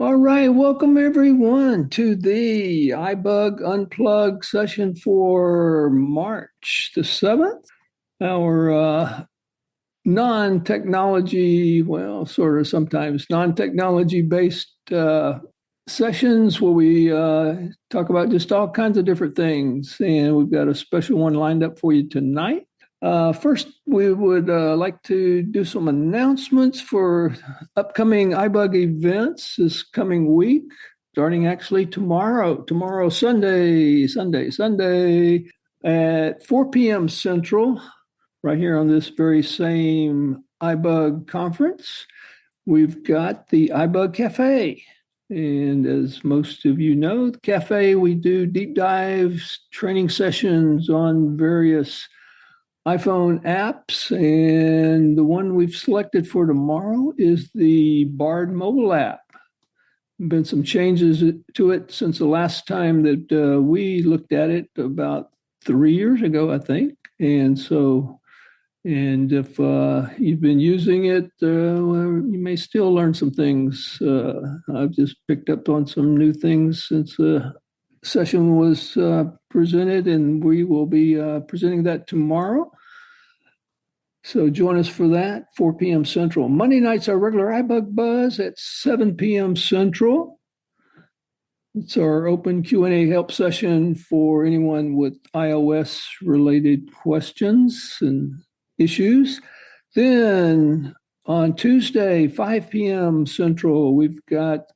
All right, welcome everyone to the iBUG Unplugged session for March the 7th. Our non-technology, well, sort of sometimes non-technology based sessions where we talk about just all kinds of different things. And we've got a special one lined up for you tonight. First, we would like to do some announcements for upcoming iBUG events this coming week, starting actually tomorrow, Sunday at 4 p.m. Central, right here on this very same iBUG conference. We've got the iBUG Cafe. And as most of you know, the cafe, we do deep dives, training sessions on various iPhone apps, and the one we've selected for tomorrow is the Bard mobile app. Been some changes to it since the last time that we looked at it about 3 years ago, I think. And if you've been using it, well, you may still learn some things. I've just picked up on some new things since the session was presented, and we will be presenting that tomorrow. So join us for that, 4 p.m. Central. Monday nights, our regular iBUG Buzz at 7 p.m. Central. It's our open Q&A help session for anyone with iOS-related questions and issues. Then on Tuesday, 5 p.m. Central, we've got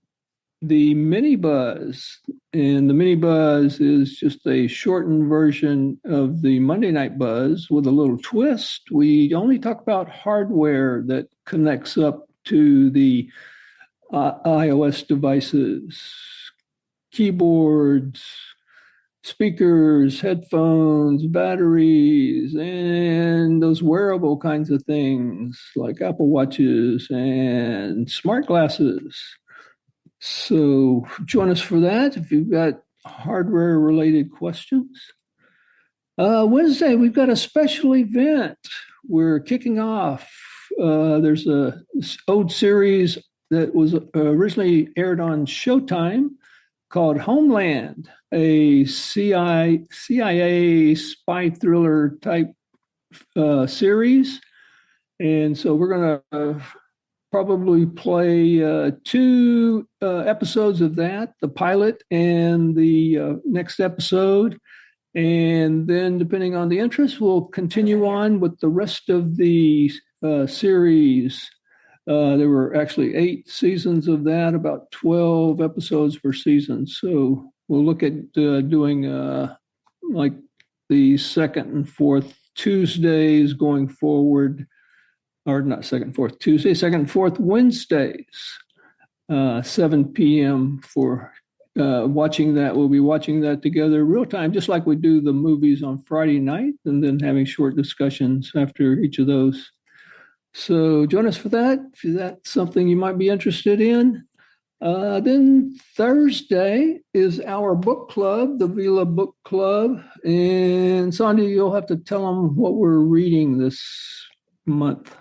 the Mini Buzz. And the Mini Buzz is just a shortened version of the Monday Night Buzz with a little twist. We only talk about hardware that connects up to the iOS devices, keyboards, speakers, headphones, batteries, and those wearable kinds of things like Apple Watches and smart glasses. So join us for that if you've got hardware-related questions. Wednesday, we've got a special event. We're kicking off. There's an old series that was originally aired on Showtime called Homeland, a CIA spy thriller type series. And so we're going to probably play 2 episodes of that, the pilot and the next episode. And then depending on the interest, we'll continue on with the rest of the series. There were actually 8 seasons of that, about 12 episodes per season. So we'll look at doing like the second and fourth Tuesdays going forward, or not second, fourth Tuesday, second, fourth Wednesdays, 7 p.m. for watching that. We'll be watching that together real time, just like we do the movies on Friday night, and then having short discussions after each of those. So join us for that, if that's something you might be interested in. Then Thursday is our book club, the Vila Book Club. And Sandy, you'll have to tell them what we're reading this month.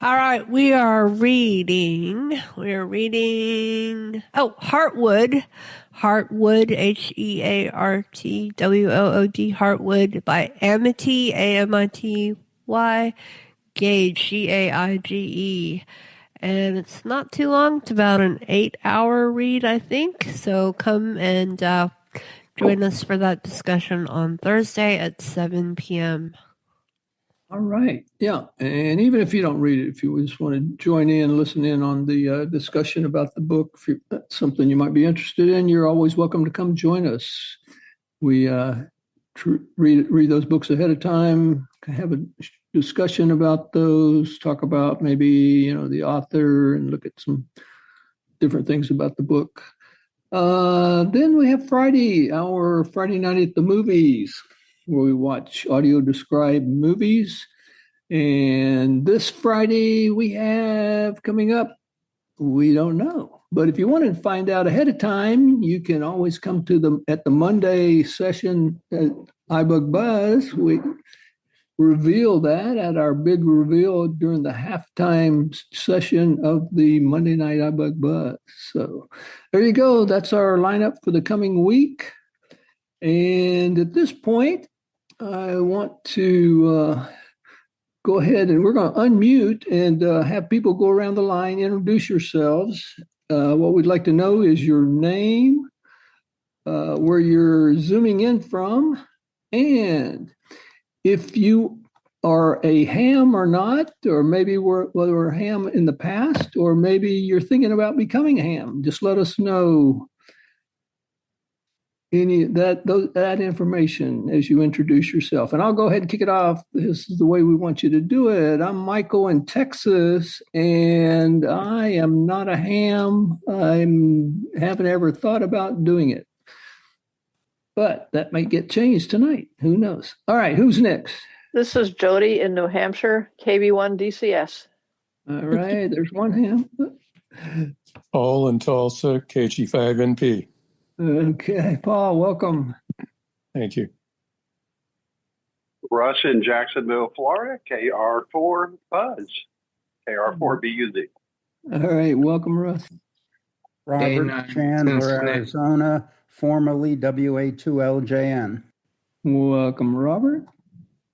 All right, we are reading, Heartwood, Heartwood, Heartwood by Amity, A-M-I-T-Y, Gage, G-A-I-G-E. And it's not too long. It's about an 8-hour read, I think. So come and join us for that discussion on Thursday at 7 p.m. All right. Yeah. And even if you don't read it, if you just want to join in, listen in on the discussion about the book, if that's something you might be interested in, you're always welcome to come join us. We read those books ahead of time, have a discussion about those, talk about maybe, the author and look at some different things about the book. Then we have Friday, our Friday night at the movies, where we watch audio described movies. And this Friday we have coming up, we don't know. But if you want to find out ahead of time, you can always come to at the Monday session at iBUG Buzz. reveal that at our big reveal during the halftime session of the Monday Night iBUG Buzz. So there you go. That's our lineup for the coming week. And at this point, I want to go ahead and we're going to unmute and have people go around the line, introduce yourselves. What we'd like to know is your name, where you're zooming in from, and if you are a ham or not, or maybe whether a ham in the past, or maybe you're thinking about becoming a ham. Just let us know any that information as you introduce yourself. And I'll go ahead and kick it off. This is the way we want you to do it. I'm Michael in Texas, and I am not a ham. I haven't ever thought about doing it. But that might get changed tonight. Who knows? All right, who's next? This is Jody in New Hampshire, KB1 DCS. All right, there's one ham. Paul in Tulsa, KG5NP. Okay, Paul, welcome. Thank you. Russ in Jacksonville, Florida, KR4 Buzz, KR4BUZ. All right, welcome, Russ. Robert Chandler, Arizona, formerly WA2LJN. Welcome, Robert.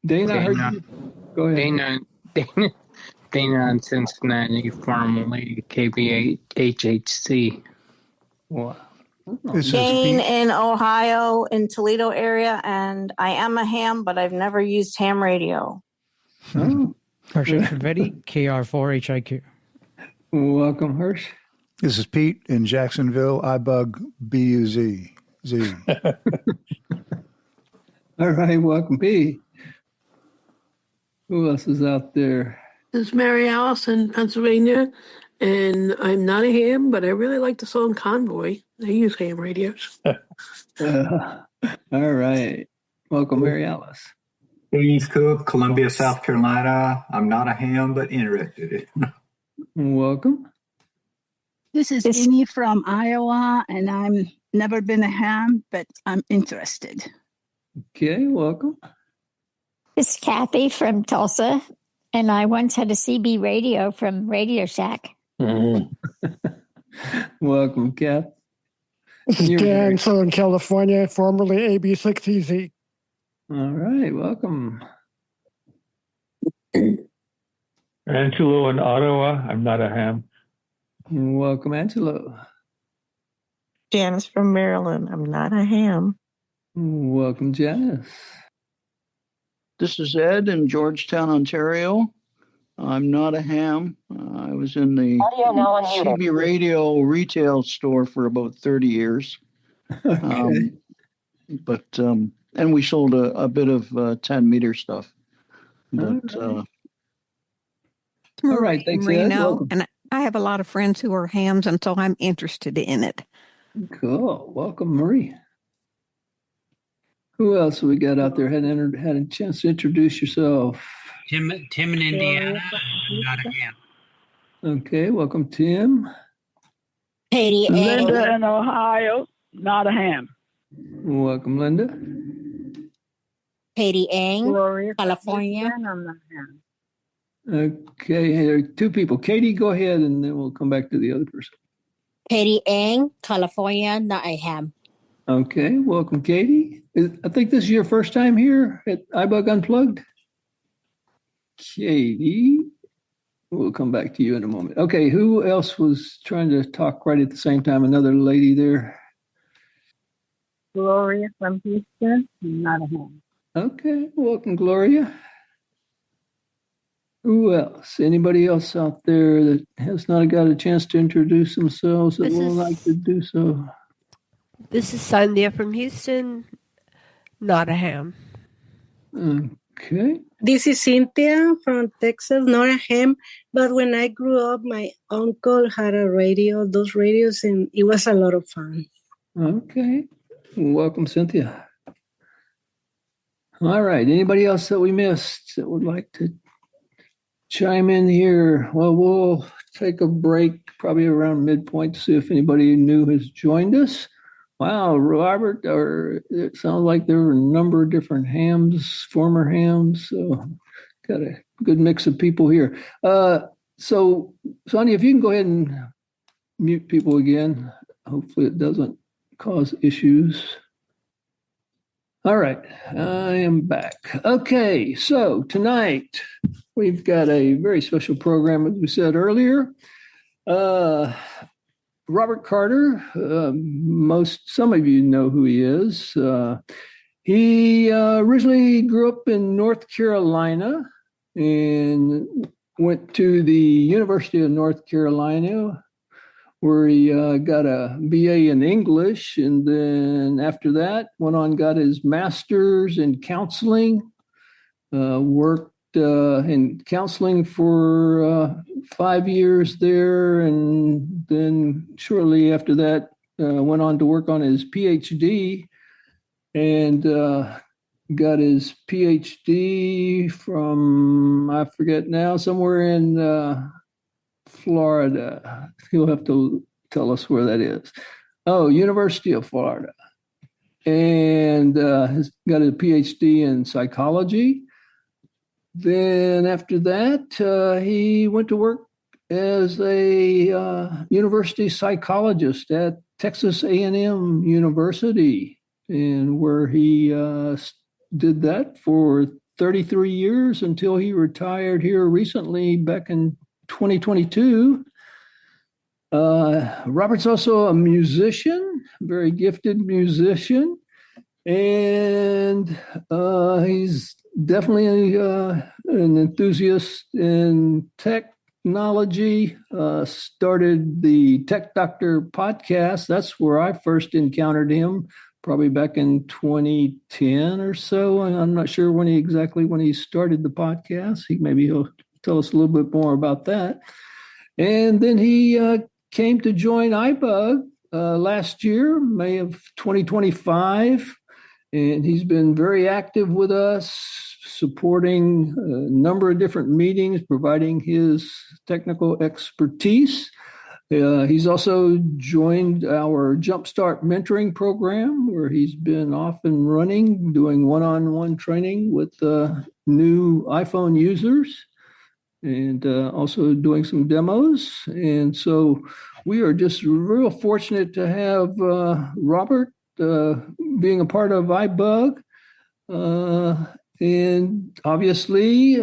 Dana, I heard you. Go ahead. Dana in Cincinnati, formerly KB8HHC. Wow. Jane in Ohio, in Toledo area, and I am a ham, but I've never used ham radio. Oh. Hirsch Vetty, KR4HIQ. Welcome, Hirsch. This is Pete in Jacksonville, iBUG BUZ. Z. All right, welcome, Pete. Who else is out there? This is Mary Alice in Pennsylvania, and I'm not a ham, but I really like the song Convoy. They use ham radios. All right. Welcome, Mary Alice. Steve Cook, Columbia, South Carolina. I'm not a ham, but interested. Welcome. This is Amy from Iowa, and I'm never been a ham, but I'm interested. Okay, welcome. It's Kathy from Tulsa, and I once had a CB radio from Radio Shack. Mm-hmm. Welcome, Kath. This is Dan, Southern California, formerly AB6EZ. All right, welcome. Angelo in Ottawa. I'm not a ham. Welcome, Angelo. Janice from Maryland. I'm not a ham. Welcome, Janice. This is Ed in Georgetown, Ontario. I'm not a ham. I was in the CB radio retail store for about 30 years. Okay. And we sold a bit of 10-meter stuff. But all right, thanks, Reno, and I have a lot of friends who are hams, and so I'm interested in it. Cool. Welcome, Marie. Who else we got out there? Had a chance to introduce yourself. Tim in Indiana. I'm not a ham. Okay, welcome, Tim. Katie Linda in Ohio, not a ham. Welcome, Linda. Katie Ang, California. I'm not a ham. Okay, there are two people. Katie, go ahead, and then we'll come back to the other person. Katie Ang, California, not a ham. Okay, welcome, Katie. I think this is your first time here at iBUG Unplugged. Katie, we'll come back to you in a moment. Okay, who else was trying to talk right at the same time? Another lady there. Gloria from Houston, not a ham. Okay, welcome, Gloria. Who else? Anybody else out there that has not got a chance to introduce themselves that would like to do so? This is Sandhya from Houston, not a ham. Okay. This is Cynthia from Texas, not a ham. But when I grew up, my uncle had a radio, those radios, and it was a lot of fun. Okay. Welcome, Cynthia. All right. Anybody else that we missed that would like to chime in here? Well, we'll take a break probably around midpoint to see if anybody new has joined us. Wow, Robert, it sounds like there were a number of different hams, former hams. So got a good mix of people here. So, Sonia, if you can go ahead and mute people again. Hopefully it doesn't cause issues. All right, I am back. Okay, so tonight we've got a very special program, as we said earlier. Robert Carter, some of you know who he is. He originally grew up in North Carolina and went to the University of North Carolina, where he got a BA in English, and then after that went on, got his master's in counseling, worked in counseling for 5 years there, and then shortly after that went on to work on his PhD, and got his PhD from, I forget now, somewhere in Florida. He'll have to tell us where that is. Oh, University of Florida. And has got a PhD in psychology. Then after that, he went to work as a university psychologist at Texas A&M University, and where he did that for 33 years until he retired here recently back in 2022. Robert's also a musician, very gifted musician, and he's definitely an enthusiast in technology. Started the Tech Doctor podcast. That's where I first encountered him, probably back in 2010 or so. And I'm not sure when he started the podcast. He'll tell us a little bit more about that. And then he came to join iBUG last year, May of 2025. And he's been very active with us, supporting a number of different meetings, providing his technical expertise. He's also joined our Jumpstart mentoring program, where he's been off and running, doing one-on-one training with new iPhone users, and also doing some demos. And so we are just real fortunate to have Robert being a part of iBUG. And obviously,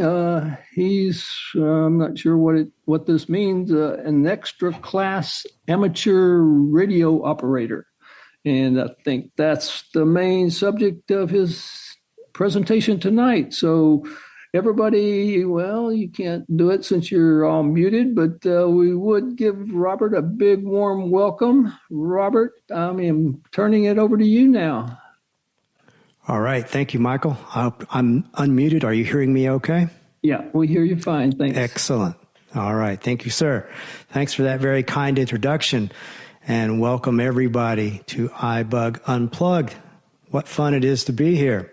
he's, I'm not sure what this means, an extra class amateur radio operator. And I think that's the main subject of his presentation tonight. So everybody, well, you can't do it since you're all muted, but we would give Robert a big warm welcome. Robert, I am turning it over to you now. All right. Thank you, Michael. I'm unmuted. Are you hearing me okay? Yeah, we hear you fine. Thanks. Excellent. All right. Thank you, sir. Thanks for that very kind introduction, and welcome everybody to iBUG Unplugged. What fun it is to be here.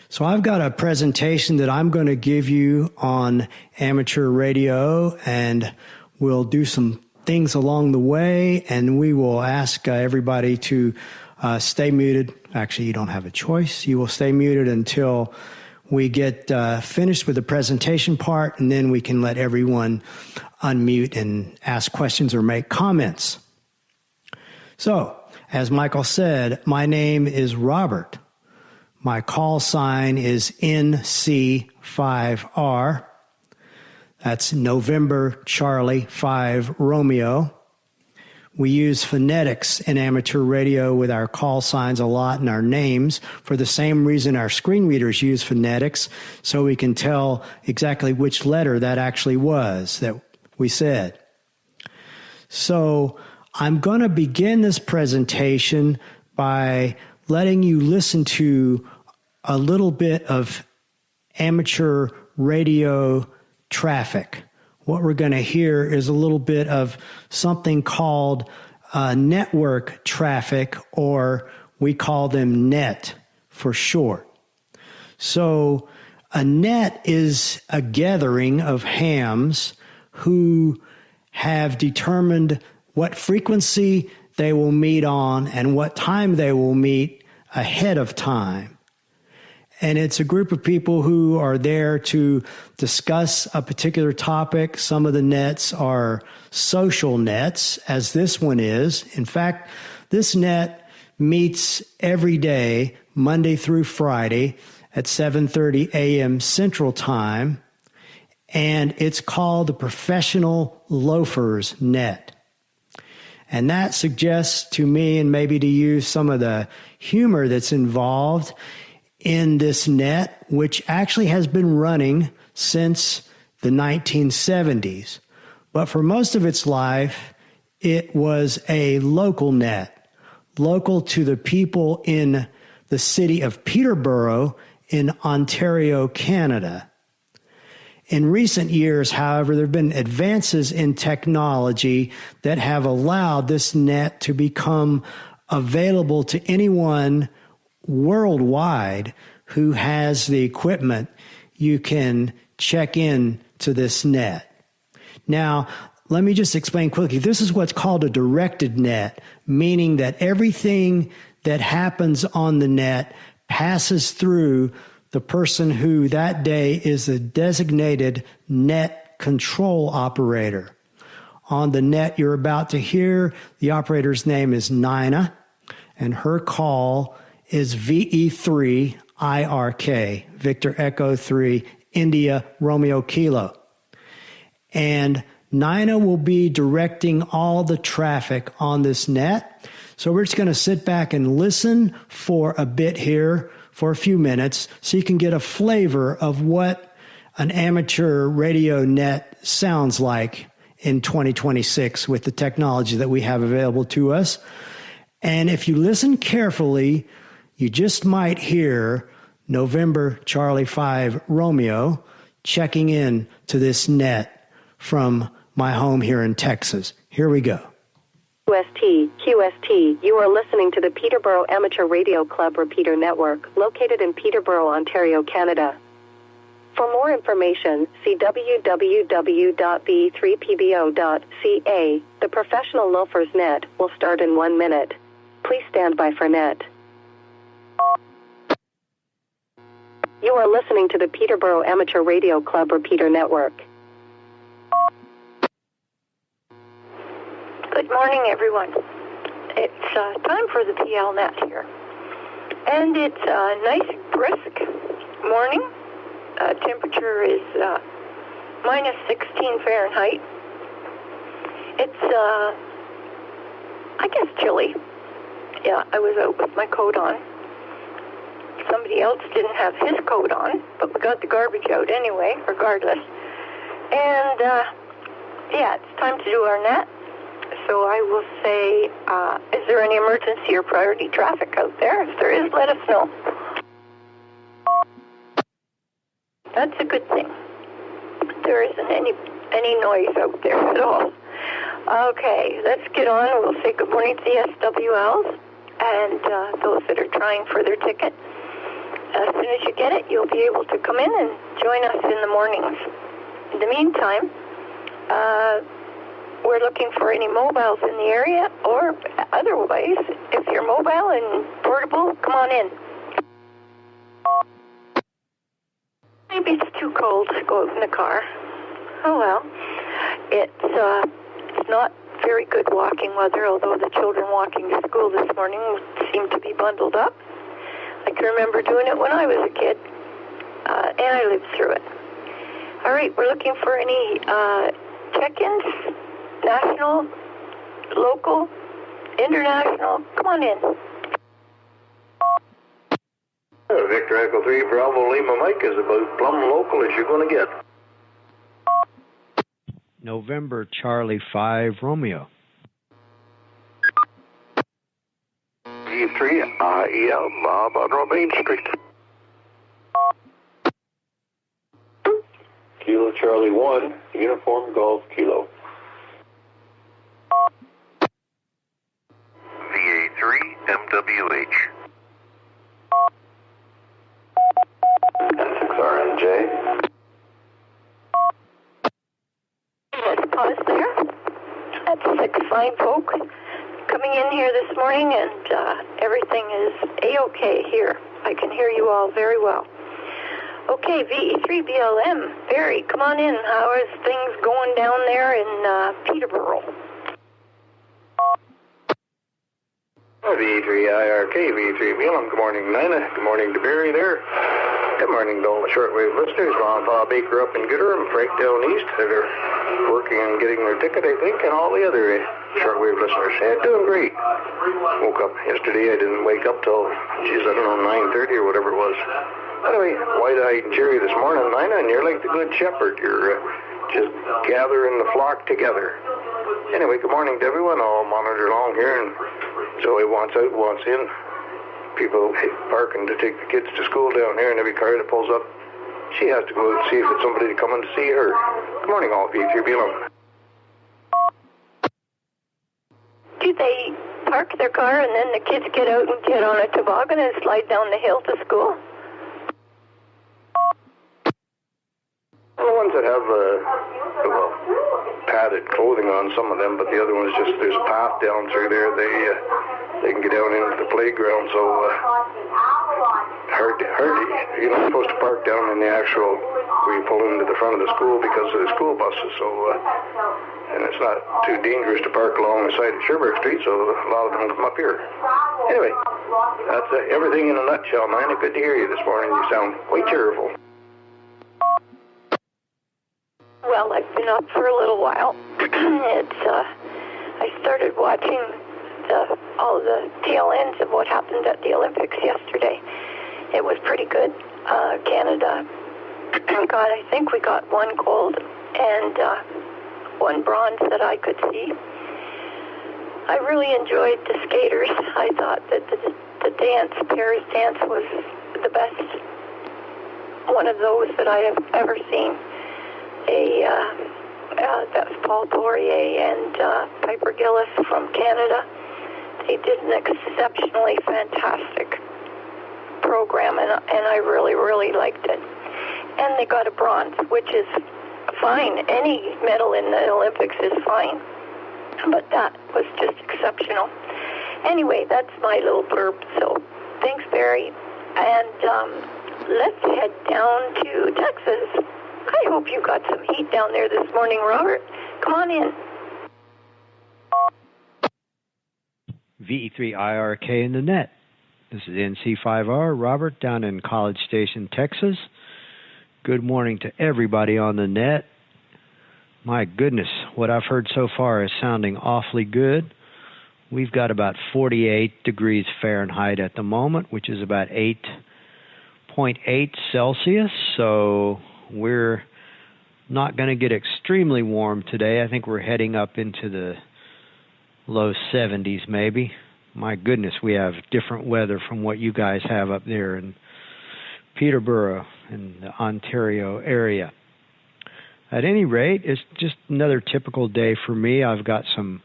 So I've got a presentation that I'm going to give you on amateur radio, and we'll do some things along the way, and we will ask everybody to stay muted. Actually, you don't have a choice. You will stay muted until we get finished with the presentation part, and then we can let everyone unmute and ask questions or make comments. So, as Michael said, my name is Robert. My call sign is NC5R. That's November Charlie 5 Romeo. We use phonetics in amateur radio with our call signs a lot and our names for the same reason our screen readers use phonetics, so we can tell exactly which letter that actually was that we said. So I'm going to begin this presentation by letting you listen to a little bit of amateur radio traffic. What we're going to hear is a little bit of something called network traffic, or we call them net for short. So a net is a gathering of hams who have determined what frequency they will meet on and what time they will meet ahead of time. And it's a group of people who are there to discuss a particular topic. Some of the nets are social nets, as this one is. In fact, this net meets every day, Monday through Friday, at 7:30 a.m. Central Time, and it's called the Professional Loafers Net. And that suggests to me, and maybe to you, some of the humor that's involved in this net, which actually has been running since the 1970s. But for most of its life, it was a local net, local to the people in the city of Peterborough in Ontario, Canada. In recent years, however, there have been advances in technology that have allowed this net to become available to anyone worldwide who has the equipment. You can check in to this net. Now, let me just explain quickly. This is what's called a directed net, meaning that everything that happens on the net passes through the person who that day is the designated net control operator. On the net you're about to hear, the operator's name is Nina, and her call is VE3IRK, Victor Echo 3, India Romeo Kilo. And Nina will be directing all the traffic on this net. So we're just going to sit back and listen for a bit here, for a few minutes, so you can get a flavor of what an amateur radio net sounds like in 2026 with the technology that we have available to us. And if you listen carefully, you just might hear November Charlie 5 Romeo checking in to this net from my home here in Texas. Here we go. QST, you are listening to the Peterborough Amateur Radio Club Repeater Network, located in Peterborough, Ontario, Canada. For more information, see www.b3pbo.ca. The Professional Loafers Net will start in 1 minute. Please stand by for net. You are listening to the Peterborough Amateur Radio Club Repeater Network. Good morning, everyone. It's time for the PL Net here. And it's a nice, brisk morning. Temperature is minus 16 Fahrenheit. It's, I guess, chilly. Yeah, I was out with my coat on. Somebody else didn't have his coat on, but we got the garbage out anyway, regardless. And, yeah, it's time to do our net. So I will say, is there any emergency or priority traffic out there? If there is, let us know. That's a good thing. There isn't any noise out there at all. Okay, let's get on. We'll say good morning to the SWLs and those that are trying for their ticket. As soon as you get it, you'll be able to come in and join us in the mornings. In the meantime, we're looking for any mobiles in the area, or otherwise, if you're mobile and portable, come on in. Maybe it's too cold to go out in the car. Oh well. It's not very good walking weather, although the children walking to school this morning seem to be bundled up. I can remember doing it when I was a kid, and I lived through it. All right, we're looking for any check-ins. National, local, international, come on in. Victor Echo 3 Bravo Lima Mike is about plumb local as you're going to get. November Charlie 5 Romeo. G3 IEL Bob on Main Street. Kilo Charlie 1 Uniform Golf Kilo. VA3 MWH. S6RNJ. Let's pause there. That's 6 fine folks coming in here this morning, and everything is A-OK here. I can hear you all very well. Okay, VE3BLM, Barry, come on in. How is things going down there in Peterborough? VE3IRK, VE3BLM. Good morning, Nina. Good morning to Barry there. Good morning to all the shortwave listeners. Grandpa Baker up in Gooderham, Frank down east that are working on getting their ticket, I think, and all the other shortwave listeners. Yeah, doing great. Woke up yesterday. I didn't wake up till, I don't know, 9:30 or whatever it was. Anyway, wide-eyed and cheery this morning, Nina, and you're like the good shepherd. You're just gathering the flock together. Anyway, good morning to everyone. I'll monitor along here, and Zoe wants out, wants in. People parking to take the kids to school down here, and every car that pulls up, she has to go and see if it's somebody coming to see her. Good morning, all. VE3BLM. Do they park their car and then the kids get out and get on a toboggan and slide down the hill to school? The ones that have, padded clothing on, some of them, but the other ones just, there's a path down through there. They can get down into the playground, so hard. You're not supposed to park down in the actual, where you pull into the front of the school because of the school buses, so, and it's not too dangerous to park along the side of Sherbrooke Street, so a lot of them come up here. Anyway, that's everything in a nutshell, man. Good to hear you this morning. You sound quite cheerful. Well, I've been up for a little while. I started watching all the tail ends of what happened at the Olympics yesterday. It was pretty good. Canada I think we got one gold and one bronze that I could see. I really enjoyed the skaters. I thought that the dance, Paris dance, was the best one of those that I have ever seen. That's Paul Poirier and Piper Gillis from Canada. They did an exceptionally fantastic program, and I really, really liked it. And they got a bronze, which is fine. Any medal in the Olympics is fine. But that was just exceptional. Anyway, that's my little blurb. So thanks, Barry. And let's head down to Texas. I hope you got some heat down there this morning, Robert. Come on in. VE3IRK in the net. This is NC5R, Robert, down in College Station, Texas. Good morning to everybody on the net. My goodness, what I've heard so far is sounding awfully good. We've got about 48 degrees Fahrenheit at the moment, which is about 8.8 Celsius, so we're not going to get extremely warm today. I think we're heading up into the low 70s maybe. My goodness, we have different weather from what you guys have up there in Peterborough and the Ontario area. At any rate, it's just another typical day for me. I've got some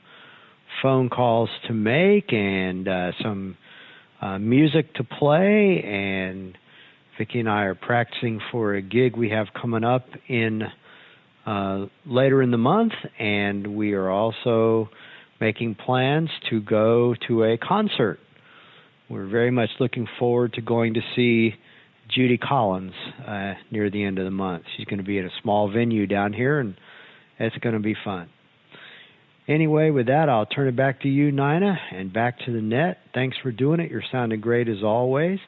phone calls to make and some music to play, and Vicki and I are practicing for a gig we have coming up in later in the month, and we are also making plans to go to a concert. We're very much looking forward to going to see Judy Collins near the end of the month. She's going to be at a small venue down here, and it's going to be fun. Anyway, with that, I'll turn it back to you, Nina, and back to the net. Thanks for doing it. You're sounding great as always.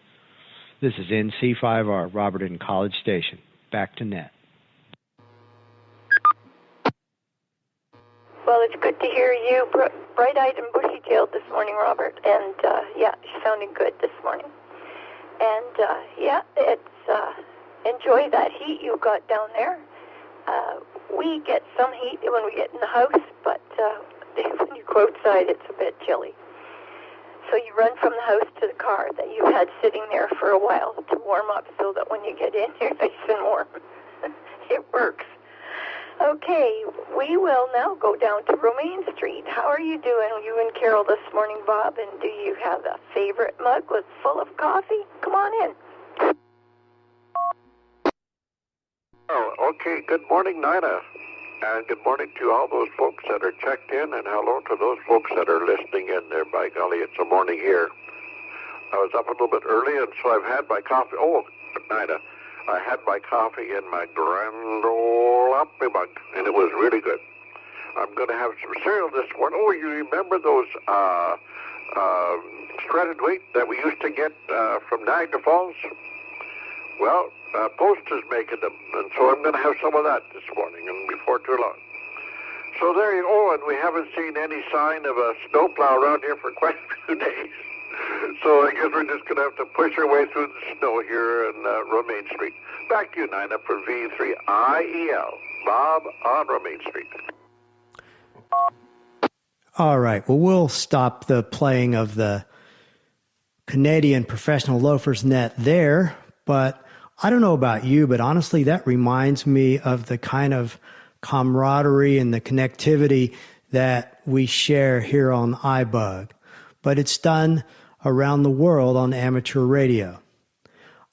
This is NC5R, Robert in College Station. Back to net. Well, it's good to hear you bright-eyed and bushy-tailed this morning, Robert. And, yeah, you're sounding good this morning. And, yeah, it's enjoy that heat you got down there. We get some heat when we get in the house, but when you go outside, it's a bit chilly. So you run from the house to the car that you had sitting there for a while to warm up so that when you get in, you're nice and warm. It works. Okay, we will now go down to Romaine Street. How are you doing, you and Carol, this morning, Bob? And do you have a favorite mug full of coffee? Come on in. Oh, okay. Good morning, Nina. And good morning to all those folks that are checked in, and hello to those folks that are listening in there. By golly, it's a morning here. I was up a little bit early, and so I've had my coffee. Oh, good night. I had my coffee in my grand old iBUG, and it was really good. I'm going to have some cereal this morning. Oh, you remember those shredded wheat that we used to get from Niagara Falls? Well, Post is making them, and so I'm going to have some of that this morning, and before too long. So there you go, and we haven't seen any sign of a snowplow around here for quite a few days. So I guess we're just going to have to push our way through the snow here on Romaine Street. Back to you, Nina, for V3IEL. Bob on Romaine Street. All right. Well, we'll stop the playing of the Canadian Professional Loafers Net there, but I don't know about you, but honestly, that reminds me of the kind of camaraderie and the connectivity that we share here on iBUG, but it's done around the world on amateur radio.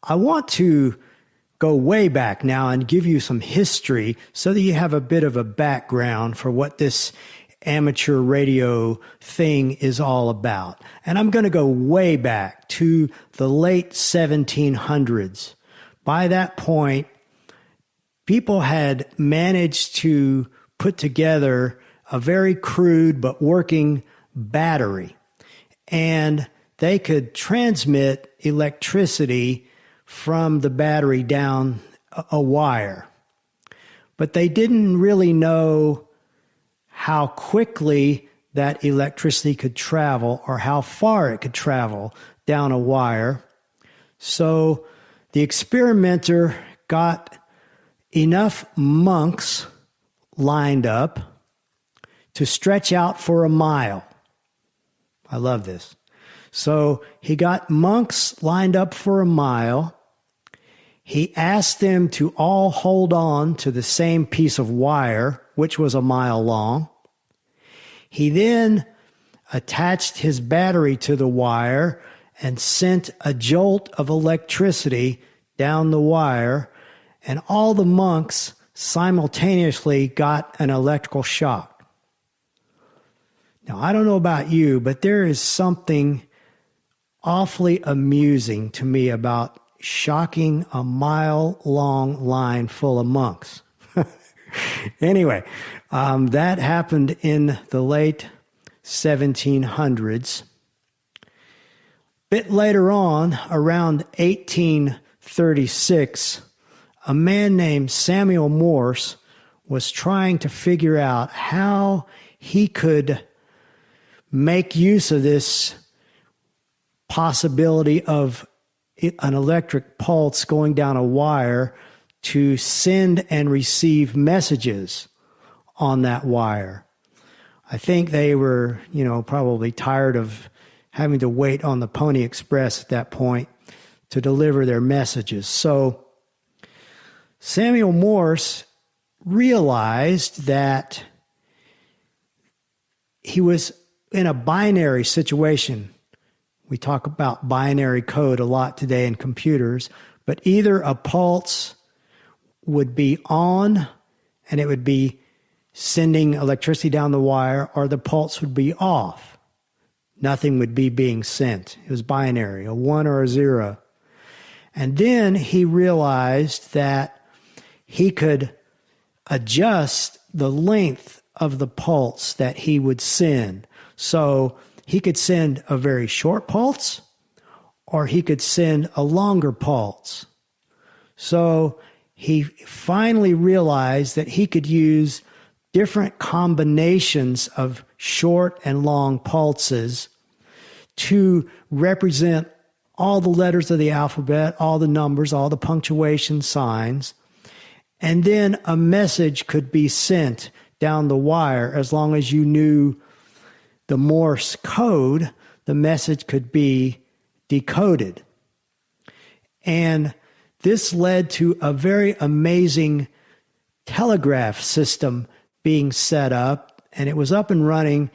I want to go way back now and give you some history so that you have a bit of a background for what this amateur radio thing is all about. And I'm going to go way back to the late 1700s. By that point, people had managed to put together a very crude but working battery, and they could transmit electricity from the battery down a wire. But they didn't really know how quickly that electricity could travel or how far it could travel down a wire. So the experimenter got enough monks lined up to stretch out for a mile. I love this. So he got monks lined up for a mile. He asked them to all hold on to the same piece of wire, which was a mile long. He then attached his battery to the wire and sent a jolt of electricity down the wire, and all the monks simultaneously got an electrical shock. Now, I don't know about you, but there is something awfully amusing to me about shocking a mile-long line full of monks. Anyway, that happened in the late 1700s. Bit later on, around 1836, a man named Samuel Morse was trying to figure out how he could make use of this possibility of an electric pulse going down a wire to send and receive messages on that wire. I think they were, probably tired of having to wait on the Pony Express at that point to deliver their messages. So Samuel Morse realized that he was in a binary situation. We talk about binary code a lot today in computers, but either a pulse would be on and it would be sending electricity down the wire, or the pulse would be off. Nothing would be being sent. It was binary, a 1 or a 0. And then he realized that he could adjust the length of the pulse that he would send. So he could send a very short pulse, or he could send a longer pulse. So he finally realized that he could use different combinations of short and long pulses to represent all the letters of the alphabet, all the numbers, all the punctuation signs. And then a message could be sent down the wire. As long as you knew the Morse code, the message could be decoded. And this led to a very amazing telegraph system being set up, and it was up and running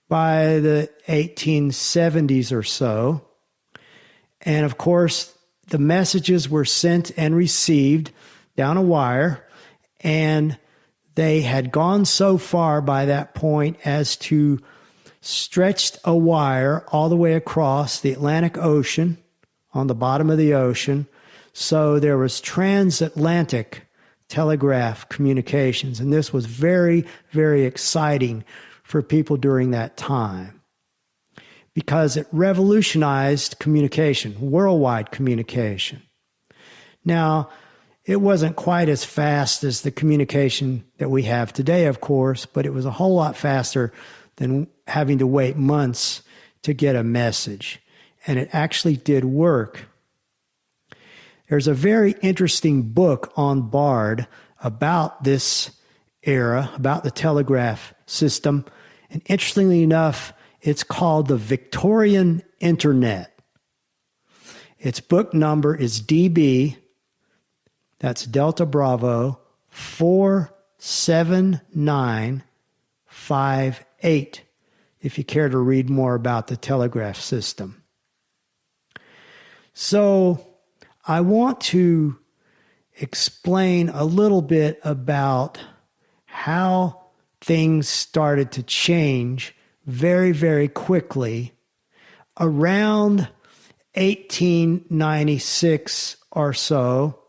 by the 1870s or so. And of course, the messages were sent and received down a wire, and they had gone so far by that point as to stretch a wire all the way across the Atlantic Ocean on the bottom of the ocean. So there was transatlantic telegraph communications, and this was very, very exciting for people during that time because it revolutionized communication, worldwide communication. Now, it wasn't quite as fast as the communication that we have today, of course, but it was a whole lot faster than having to wait months to get a message. And it actually did work. There's a very interesting book on Bard about this era, about the telegraph system. And interestingly enough, it's called The Victorian Internet. Its book number is DB, that's Delta Bravo, 47958, if you care to read more about the telegraph system. So I want to explain a little bit about how things started to change very, very quickly around 1896 or so.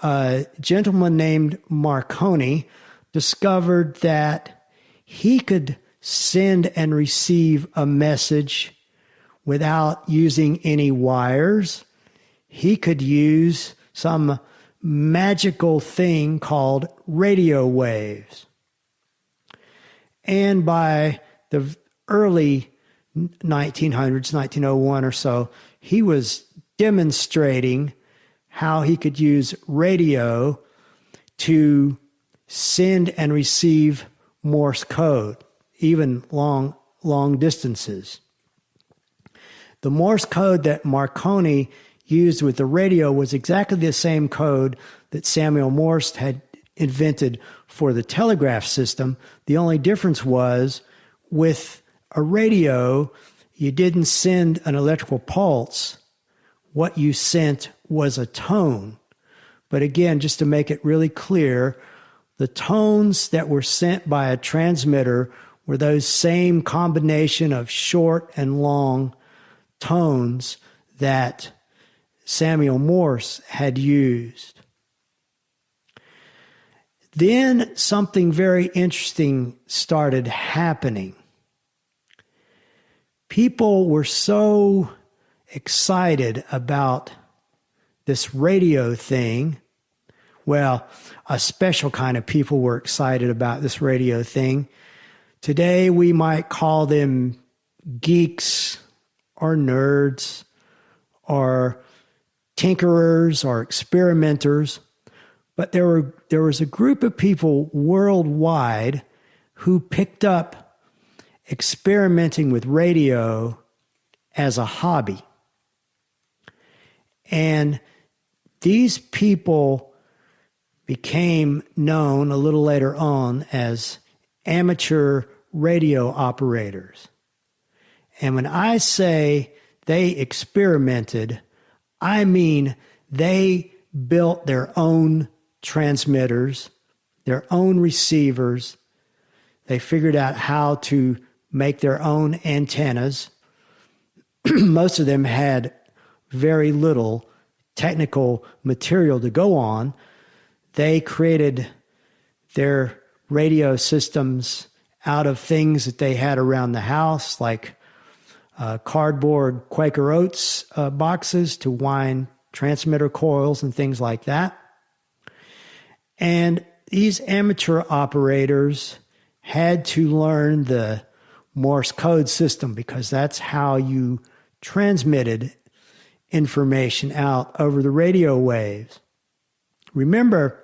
A gentleman named Marconi discovered that he could send and receive a message without using any wires. He could use some magical thing called radio waves. And by the early 1900s, 1901 or so, he was demonstrating how he could use radio to send and receive Morse code, even long distances. The Morse code that Marconi used with the radio was exactly the same code that Samuel Morse had invented for the telegraph system. The only difference was with a radio, you didn't send an electrical pulse. What you sent was a tone. But again, just to make it really clear, the tones that were sent by a transmitter were those same combination of short and long tones that Samuel Morse had used. Then something very interesting started happening. People were so excited about this radio thing. Well, a special kind of people were excited about this radio thing. Today we might call them geeks or nerds or tinkerers or experimenters. But there was a group of people worldwide who picked up experimenting with radio as a hobby. And these people became known a little later on as amateur radio operators. And when I say they experimented, I mean they built their own transmitters, their own receivers. They figured out how to make their own antennas. Most of them had very little technical material to go on. They created their radio systems out of things that they had around the house, like cardboard Quaker Oats boxes to wind transmitter coils and things like that. And these amateur operators had to learn the Morse code system because that's how you transmitted information out over the radio waves. Remember,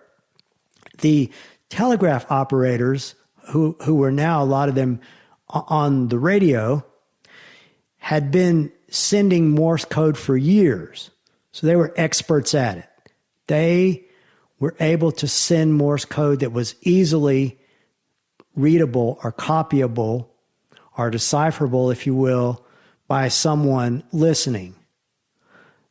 the telegraph operators, who were now a lot of them on the radio, had been sending Morse code for years. So they were experts at it. They were able to send Morse code that was easily readable or copyable or decipherable, if you will, by someone listening.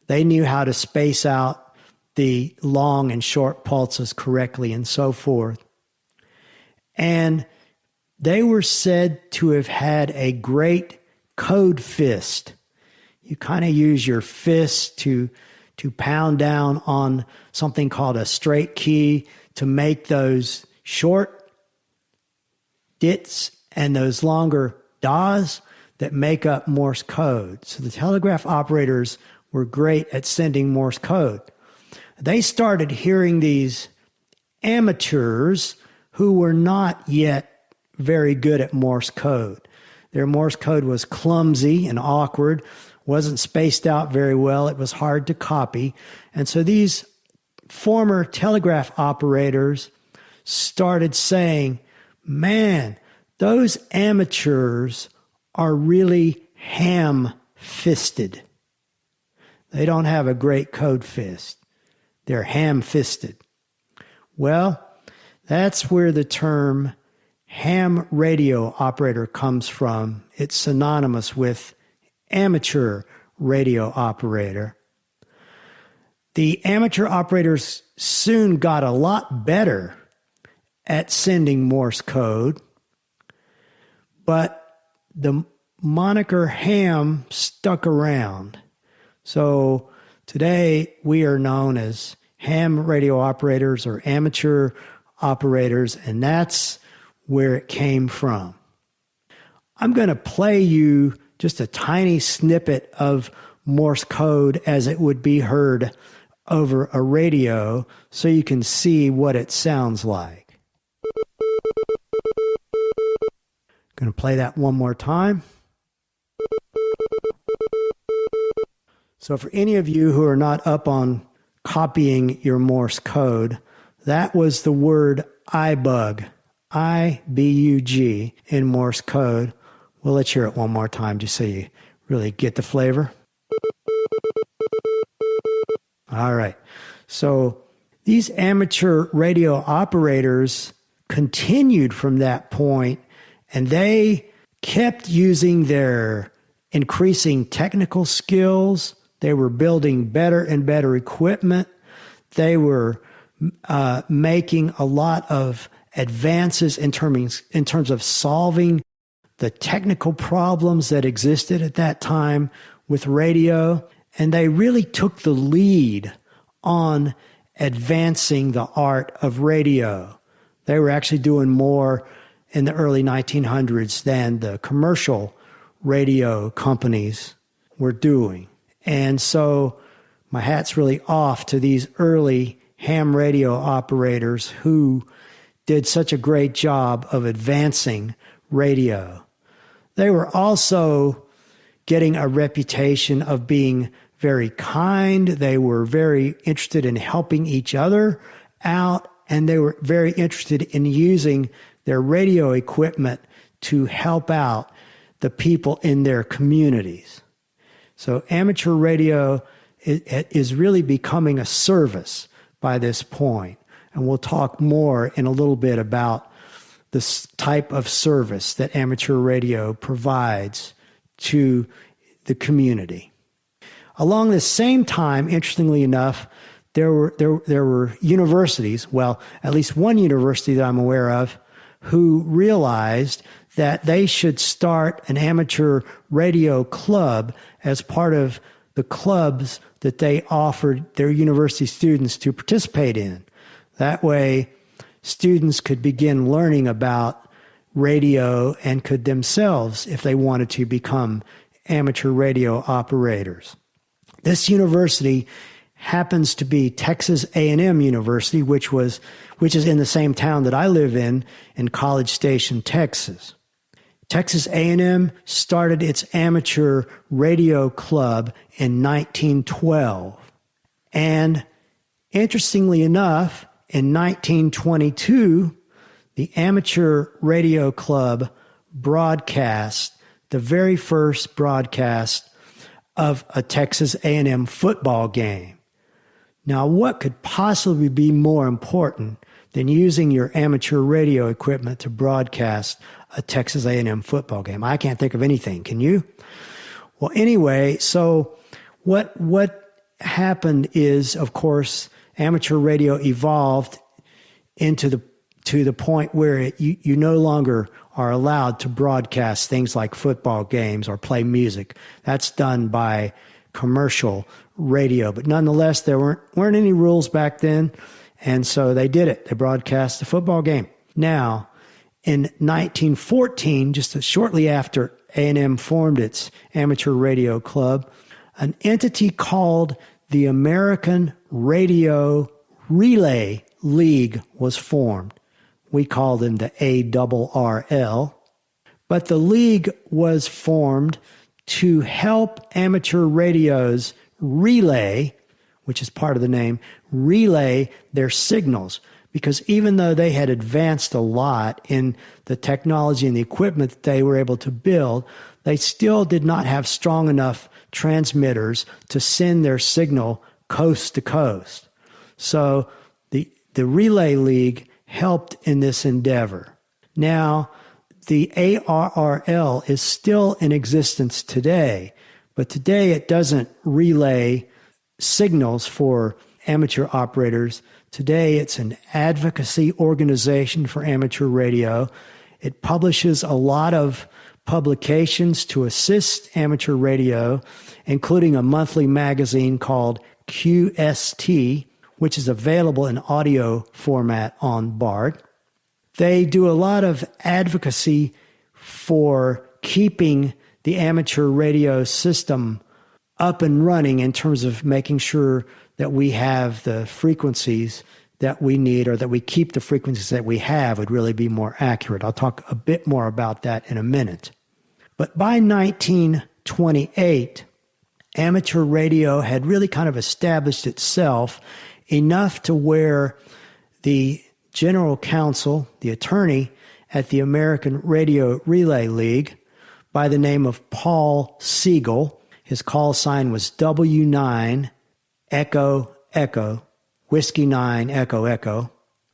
They knew how to space out the long and short pulses correctly and so forth. And they were said to have had a great code fist. You kind of use your fist to pound down on something called a straight key to make those short dits and those longer das that make up Morse code. So the telegraph operators were great at sending Morse code. They started hearing these amateurs who were not yet very good at Morse code. Their Morse code was clumsy and awkward, wasn't spaced out very well. It was hard to copy. And so these former telegraph operators started saying, man, those amateurs are really ham-fisted. They don't have a great code fist. They're ham-fisted. Well, that's where the term ham radio operator comes from. It's synonymous with amateur radio operator. The amateur operators soon got a lot better at sending Morse code, but the moniker ham stuck around. So today we are known as ham radio operators or amateur operators, and that's where it came from. I'm going to play you just a tiny snippet of Morse code as it would be heard over a radio so you can see what it sounds like. Going to play that one more time. So for any of you who are not up on copying your Morse code, that was the word iBUG, I-B-U-G in Morse code. Well, let's hear it one more time just so you really get the flavor. All right. So these amateur radio operators continued from that point, and they kept using their increasing technical skills. They were building better and better equipment. They were making a lot of advances in terms of solving the technical problems that existed at that time with radio. And they really took the lead on advancing the art of radio. They were actually doing more in the early 1900s than the commercial radio companies were doing. And so my hat's really off to these early ham radio operators who did such a great job of advancing radio. They were also getting a reputation of being very kind. They were very interested in helping each other out, and they were very interested in using their radio equipment to help out the people in their communities. So amateur radio is really becoming a service by this point. And we'll talk more in a little bit about this type of service that amateur radio provides to the community. Along the same time, interestingly enough, there were universities, well, at least one university that I'm aware of, who realized that they should start an amateur radio club as part of the clubs that they offered their university students to participate in. That way, students could begin learning about radio and could themselves, if they wanted to, become amateur radio operators. This university happens to be Texas A&M University, which is in the same town that I live in College Station, Texas. Texas A&M started its amateur radio club in 1912. And interestingly enough, in 1922, the amateur radio club broadcast the very first broadcast of a Texas A&M football game. Now, what could possibly be more important than using your amateur radio equipment to broadcast a Texas A&M football game? I can't think of anything. Can you? Well, anyway, so what to to the point where you no longer are allowed to broadcast things like football games or play music. That's done by commercial radio. But nonetheless, there weren't any rules back then, and so they did it. They broadcast the football game. Now, in 1914, just shortly after A&M formed its amateur radio club, an entity called the American Radio Relay League was formed. We call them the ARRL. But the league was formed to help amateur radios relay, which is part of the name, relay their signals. Because even though they had advanced a lot in the technology and the equipment that they were able to build, they still did not have strong enough transmitters to send their signal coast to coast. So the Relay League helped in this endeavor. Now, the ARRL is still in existence today, but today it doesn't relay signals for amateur operators. Today it's an advocacy organization for amateur radio. It publishes a lot of publications to assist amateur radio, including a monthly magazine called QST, which is available in audio format on BARD. They do a lot of advocacy for keeping the amateur radio system up and running in terms of making sure that we have the frequencies that we need, or that we keep the frequencies that we have would really be more accurate. I'll talk a bit more about that in a minute. But by 1928, amateur radio had really kind of established itself enough to where the general counsel, the attorney at the American Radio Relay League, by the name of Paul Siegel, his call sign was W9 Echo Echo, Whiskey 9 Echo Echo,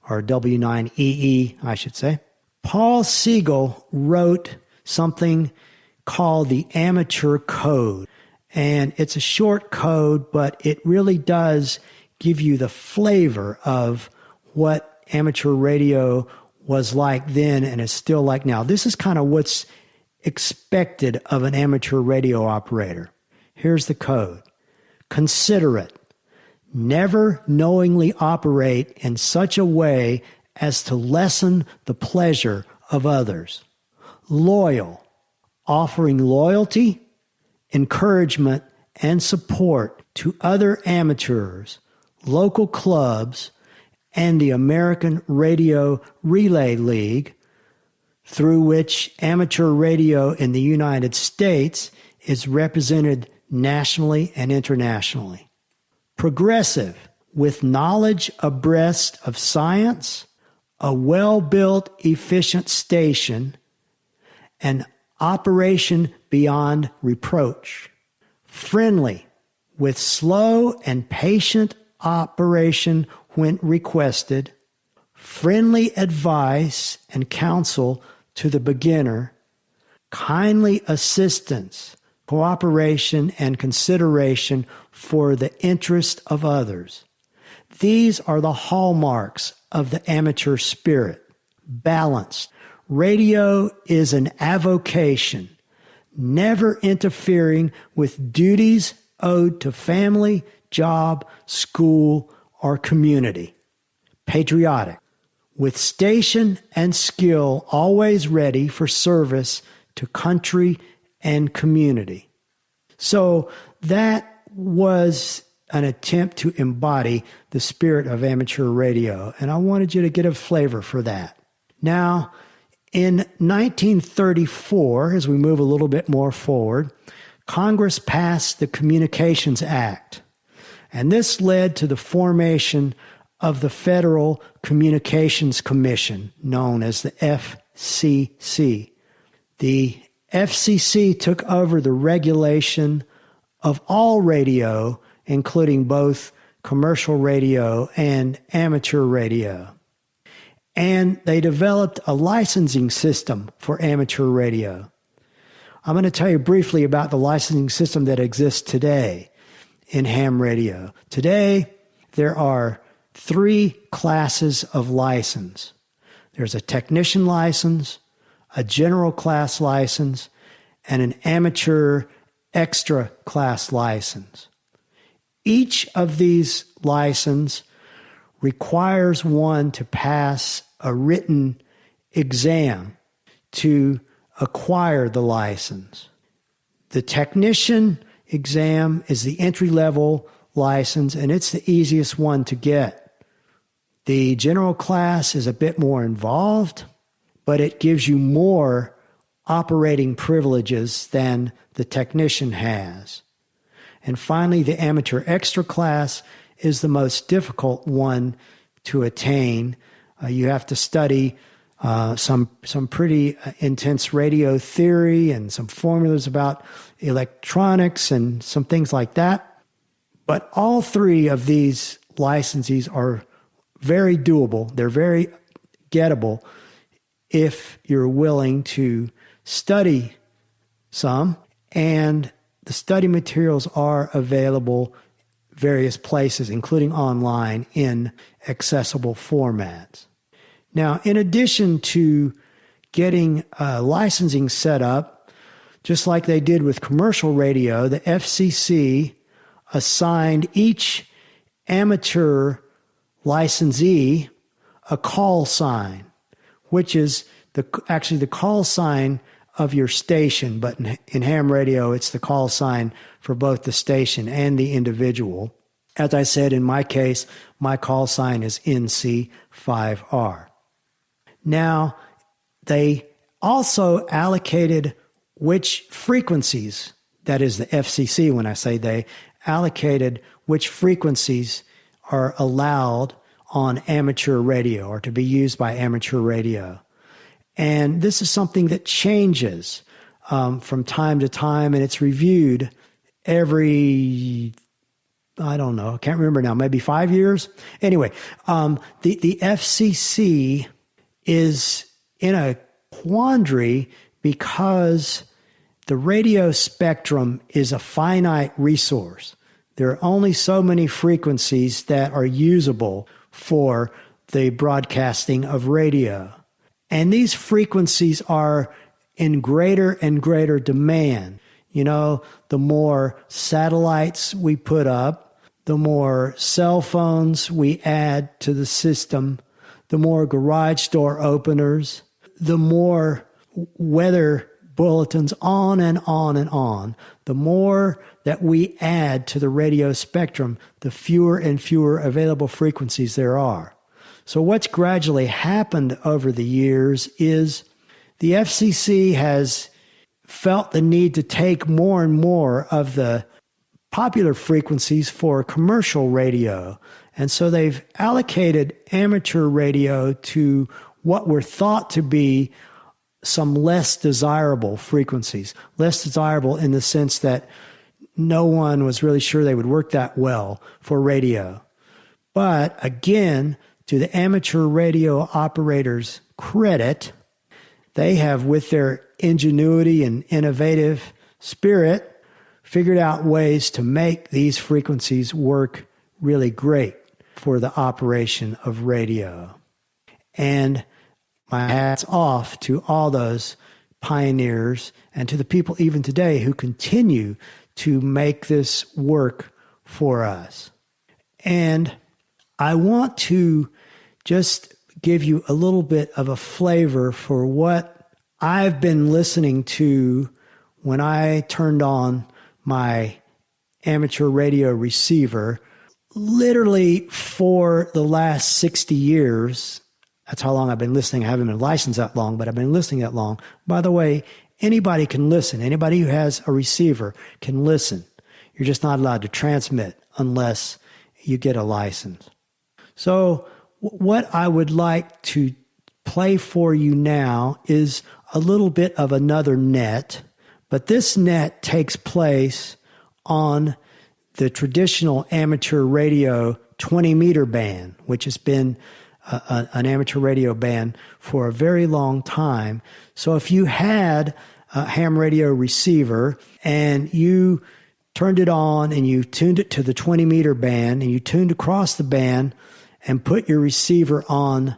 or W9EE, I should say. Paul Siegel wrote something called the Amateur Code. And it's a short code, but it really does give you the flavor of what amateur radio was like then and is still like now. This is kind of what's expected of an amateur radio operator. Here's the code. Considerate. Never knowingly operate in such a way as to lessen the pleasure of others. Loyal. Offering loyalty, encouragement, and support to other amateurs, local clubs, and the American Radio Relay League, through which amateur radio in the United States is represented nationally and internationally. Progressive, with knowledge abreast of science, a well-built, efficient station, and operation beyond reproach. Friendly, with slow and patient operation when requested, friendly advice and counsel to the beginner, kindly assistance, cooperation, and consideration for the interest of others. These are the hallmarks of the amateur spirit. Balanced. Radio is an avocation, never interfering with duties owed to family, job, school, or community. Patriotic, with station and skill always ready for service to country and community. So that was an attempt to embody the spirit of amateur radio, and I wanted you to get a flavor for that. Now, in 1934, as we move a little bit more forward, Congress passed the Communications Act, and this led to the formation of the Federal Communications Commission, known as the FCC. The FCC took over the regulation of all radio, including both commercial radio and amateur radio. And they developed a licensing system for amateur radio. I'm going to tell you briefly about the licensing system that exists today in ham radio. Today, there are 3 classes of license. There's a technician license, a general class license, and an amateur extra class license. Each of these licenses requires one to pass a written exam to acquire the license. The technician exam is the entry-level license, and it's the easiest one to get. The general class is a bit more involved, but it gives you more operating privileges than the technician has. And finally, the amateur extra class is the most difficult one to attain. You have to study some pretty intense radio theory and some formulas about electronics and some things like that. But all three of these licenses are very doable. They're very gettable if you're willing to study some, and the study materials are available various places, including online, in accessible formats. Now, in addition to getting licensing set up, just like they did with commercial radio, the FCC assigned each amateur licensee a call sign, which is actually the call sign of your station, but in ham radio, it's the call sign for both the station and the individual. As I said, in my case, my call sign is NC5R. Now, they also allocated which frequencies, that is the FCC when I say they, allocated which frequencies are allowed on amateur radio or to be used by amateur radio. And this is something that changes from time to time, and it's reviewed every, I don't know, I can't remember now, maybe 5 years? Anyway, the FCC is in a quandary because the radio spectrum is a finite resource. There are only so many frequencies that are usable for the broadcasting of radio. And these frequencies are in greater and greater demand. You know, the more satellites we put up, the more cell phones we add to the system, the more garage door openers, the more weather bulletins, on and on and on. The more that we add to the radio spectrum, the fewer and fewer available frequencies there are. So what's gradually happened over the years is the FCC has felt the need to take more and more of the popular frequencies for commercial radio. And so they've allocated amateur radio to what were thought to be some less desirable frequencies. Less desirable in the sense that no one was really sure they would work that well for radio. But again, to the amateur radio operators' credit, they have, with their ingenuity and innovative spirit, figured out ways to make these frequencies work really great for the operation of radio. And my hat's off to all those pioneers and to the people even today who continue to make this work for us. And I want to just give you a little bit of a flavor for what I've been listening to when I turned on my amateur radio receiver. Literally for the last 60 years, that's how long I've been listening. I haven't been licensed that long, but I've been listening that long. By the way, anybody can listen. Anybody who has a receiver can listen. You're just not allowed to transmit unless you get a license. So what I would like to play for you now is a little bit of another net, but this net takes place on the traditional amateur radio 20-meter band, which has been an amateur radio band for a very long time. So if you had a ham radio receiver and you turned it on and you tuned it to the 20-meter band and you tuned across the band and put your receiver on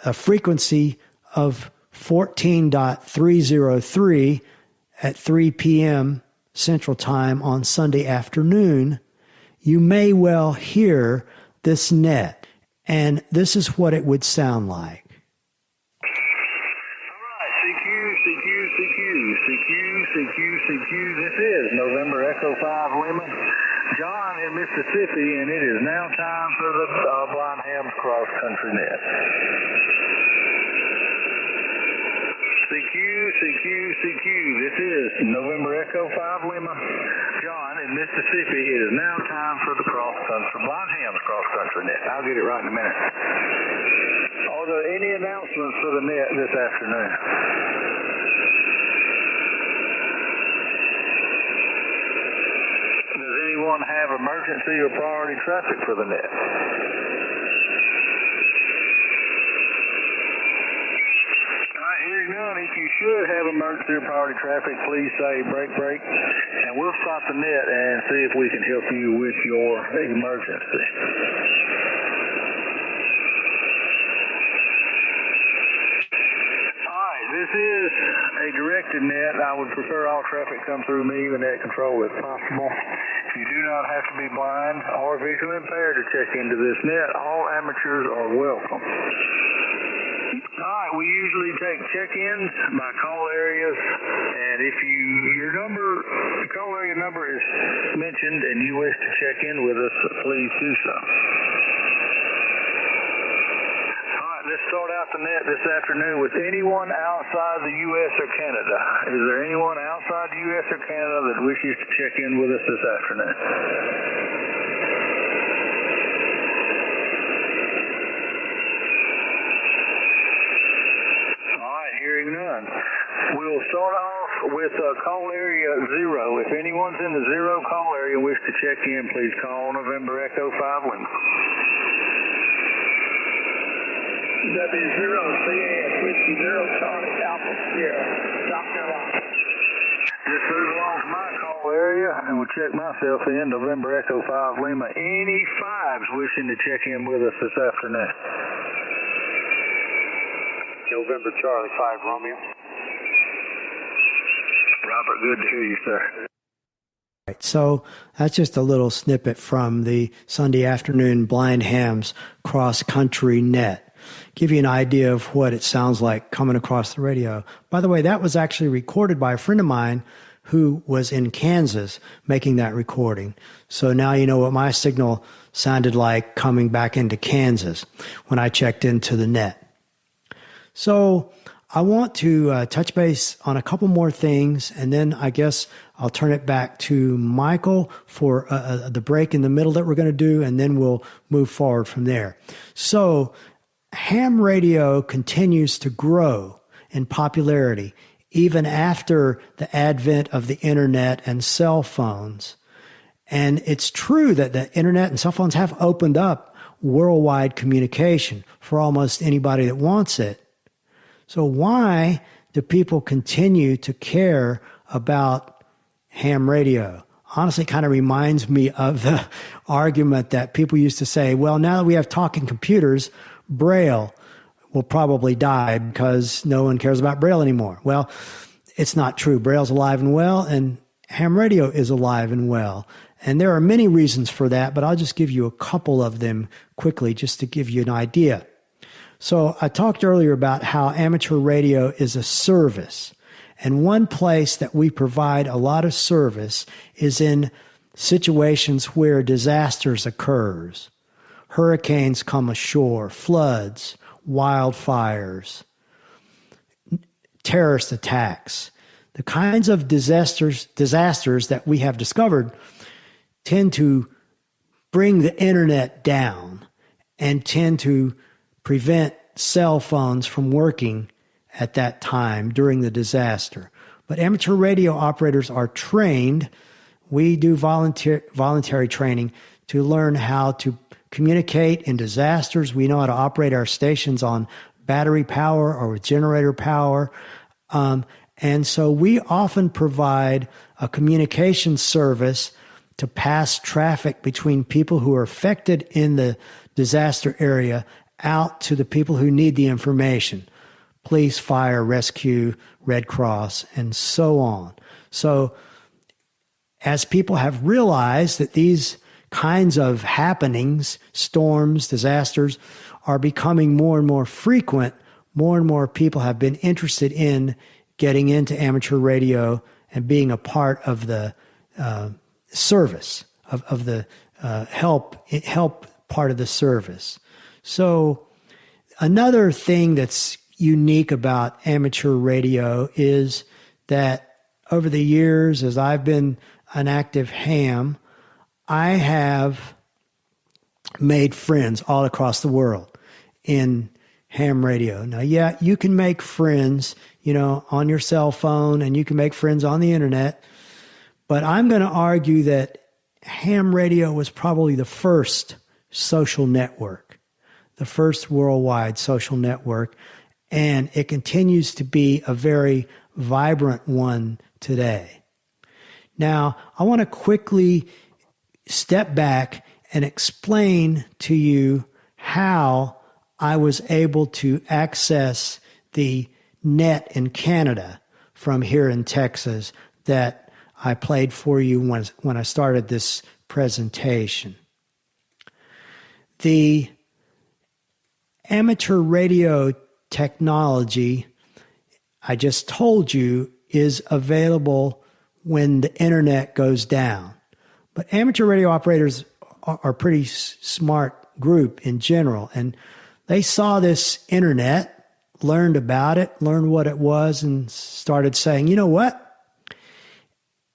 a frequency of 14.303 at 3 p.m. Central Time on Sunday afternoon, you may well hear this net. And this is what it would sound like. CQ. This is November Echo 5 Lima, John in Mississippi, and it is now time for the Blind Ham's Cross Country Net. CQ. This is November Echo 5 Lima, John in Mississippi. It is now time for the Blind Ham's Cross Country Net. I'll get it right in a minute. Are there any announcements for the net this afternoon? Does anyone have emergency or priority traffic for the net? Hearing none, if you should have emergency or priority traffic, please say break, and we'll stop the net and see if we can help you with your emergency. All right, this is a directed net. I would prefer all traffic come through me, the net control, if possible. You do not have to be blind or visually impaired to check into this net. All amateurs are welcome. All right, we usually take check-ins by call areas, and if your call area number is mentioned and you wish to check in with us, please do so. All right, let's start out the net this afternoon with anyone outside the U.S. or Canada. Is there anyone outside the U.S. or Canada that wishes to check in with us this afternoon? Hearing none. We'll start off with call area 0. If anyone's in the 0 call area and wish to check in, please call November Echo 5 Lima. W0 CAS Whiskey 0 Charlie Alpha Sierra, South Carolina. Just move along to my call area and we'll check myself in. November Echo 5 Lima. Any 5s wishing to check in with us this afternoon? November Charlie 5 Romeo. Robert, good to hear you, sir. Right, so that's just a little snippet from the Sunday afternoon Blind Ham's cross-country net. Give you an idea of what it sounds like coming across the radio. By the way, that was actually recorded by a friend of mine who was in Kansas making that recording. So now you know what my signal sounded like coming back into Kansas when I checked into the net. So I want to touch base on a couple more things, and then I guess I'll turn it back to Michael for the break in the middle that we're going to do, and then we'll move forward from there. So ham radio continues to grow in popularity even after the advent of the internet and cell phones. And it's true that the internet and cell phones have opened up worldwide communication for almost anybody that wants it. So why do people continue to care about ham radio? Honestly, it kind of reminds me of the argument that people used to say, well, now that we have talking computers, Braille will probably die because no one cares about Braille anymore. Well, it's not true. Braille's alive and well, and ham radio is alive and well. And there are many reasons for that, but I'll just give you a couple of them quickly just to give you an idea. So I talked earlier about how amateur radio is a service. And one place that we provide a lot of service is in situations where disasters occurs. Hurricanes come ashore, floods, wildfires, terrorist attacks. The kinds of disasters that we have discovered tend to bring the internet down and tend to prevent cell phones from working at that time during the disaster. But amateur radio operators are trained. We do voluntary training to learn how to communicate in disasters. We know how to operate our stations on battery power or with generator power. And so we often provide a communication service to pass traffic between people who are affected in the disaster area out to the people who need the information. Police, fire, rescue, Red Cross, and so on. So as people have realized that these kinds of happenings, storms, disasters, are becoming more and more frequent, more and more people have been interested in getting into amateur radio and being a part of the service, of the help part of the service. So another thing that's unique about amateur radio is that over the years, as I've been an active ham, I have made friends all across the world in ham radio. Now, yeah, you can make friends, on your cell phone, and you can make friends on the internet, but I'm going to argue that ham radio was probably the first social network, the first worldwide social network, and it continues to be a very vibrant one today. Now, I want to quickly step back and explain to you how I was able to access the net in Canada from here in Texas that I played for you when I started this presentation. The amateur radio technology, I just told you, is available when the internet goes down. But amateur radio operators are a pretty smart group in general, and they saw this internet, learned about it, learned what it was, and started saying, you know what?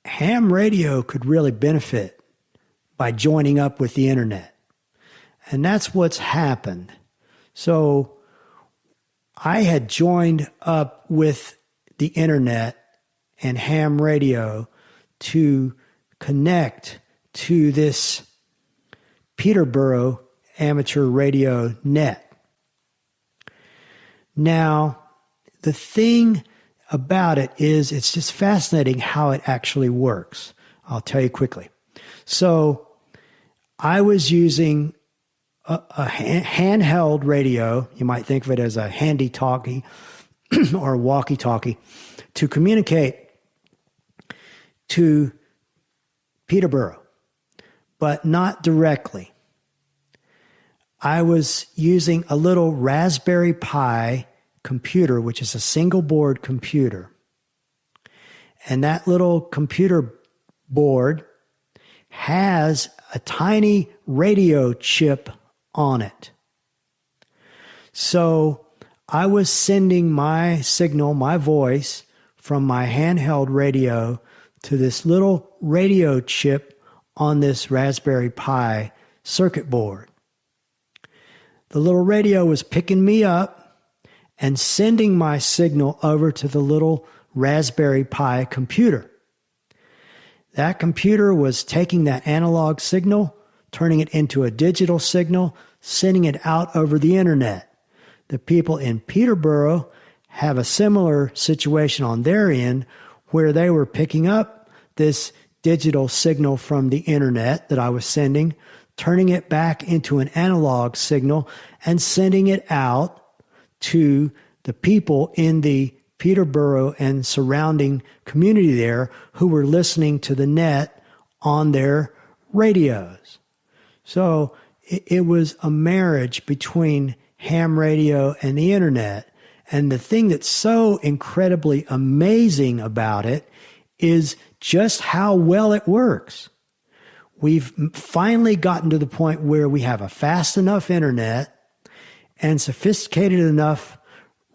Ham radio could really benefit by joining up with the internet. And that's what's happened. So I had joined up with the internet and ham radio to connect to this Peterborough amateur radio net. Now, the thing about it is it's just fascinating how it actually works. I'll tell you quickly. So I was using a handheld radio. You might think of it as a handy-talkie or a walkie-talkie to communicate to Peterborough, but not directly. I was using a little Raspberry Pi computer, which is a single board computer. And that little computer board has a tiny radio chip on it. So I was sending my signal, my voice, from my handheld radio to this little radio chip on this Raspberry Pi circuit board. The little radio was picking me up and sending my signal over to the little Raspberry Pi computer. That computer was taking that analog signal, turning it into a digital signal, sending it out over the internet. The people in Peterborough have a similar situation on their end where they were picking up this digital signal from the internet that I was sending, turning it back into an analog signal and sending it out to the people in the Peterborough and surrounding community there who were listening to the net on their radios. So it was a marriage between ham radio and the internet. And the thing that's so incredibly amazing about it is just how well it works. We've finally gotten to the point where we have a fast enough internet and sophisticated enough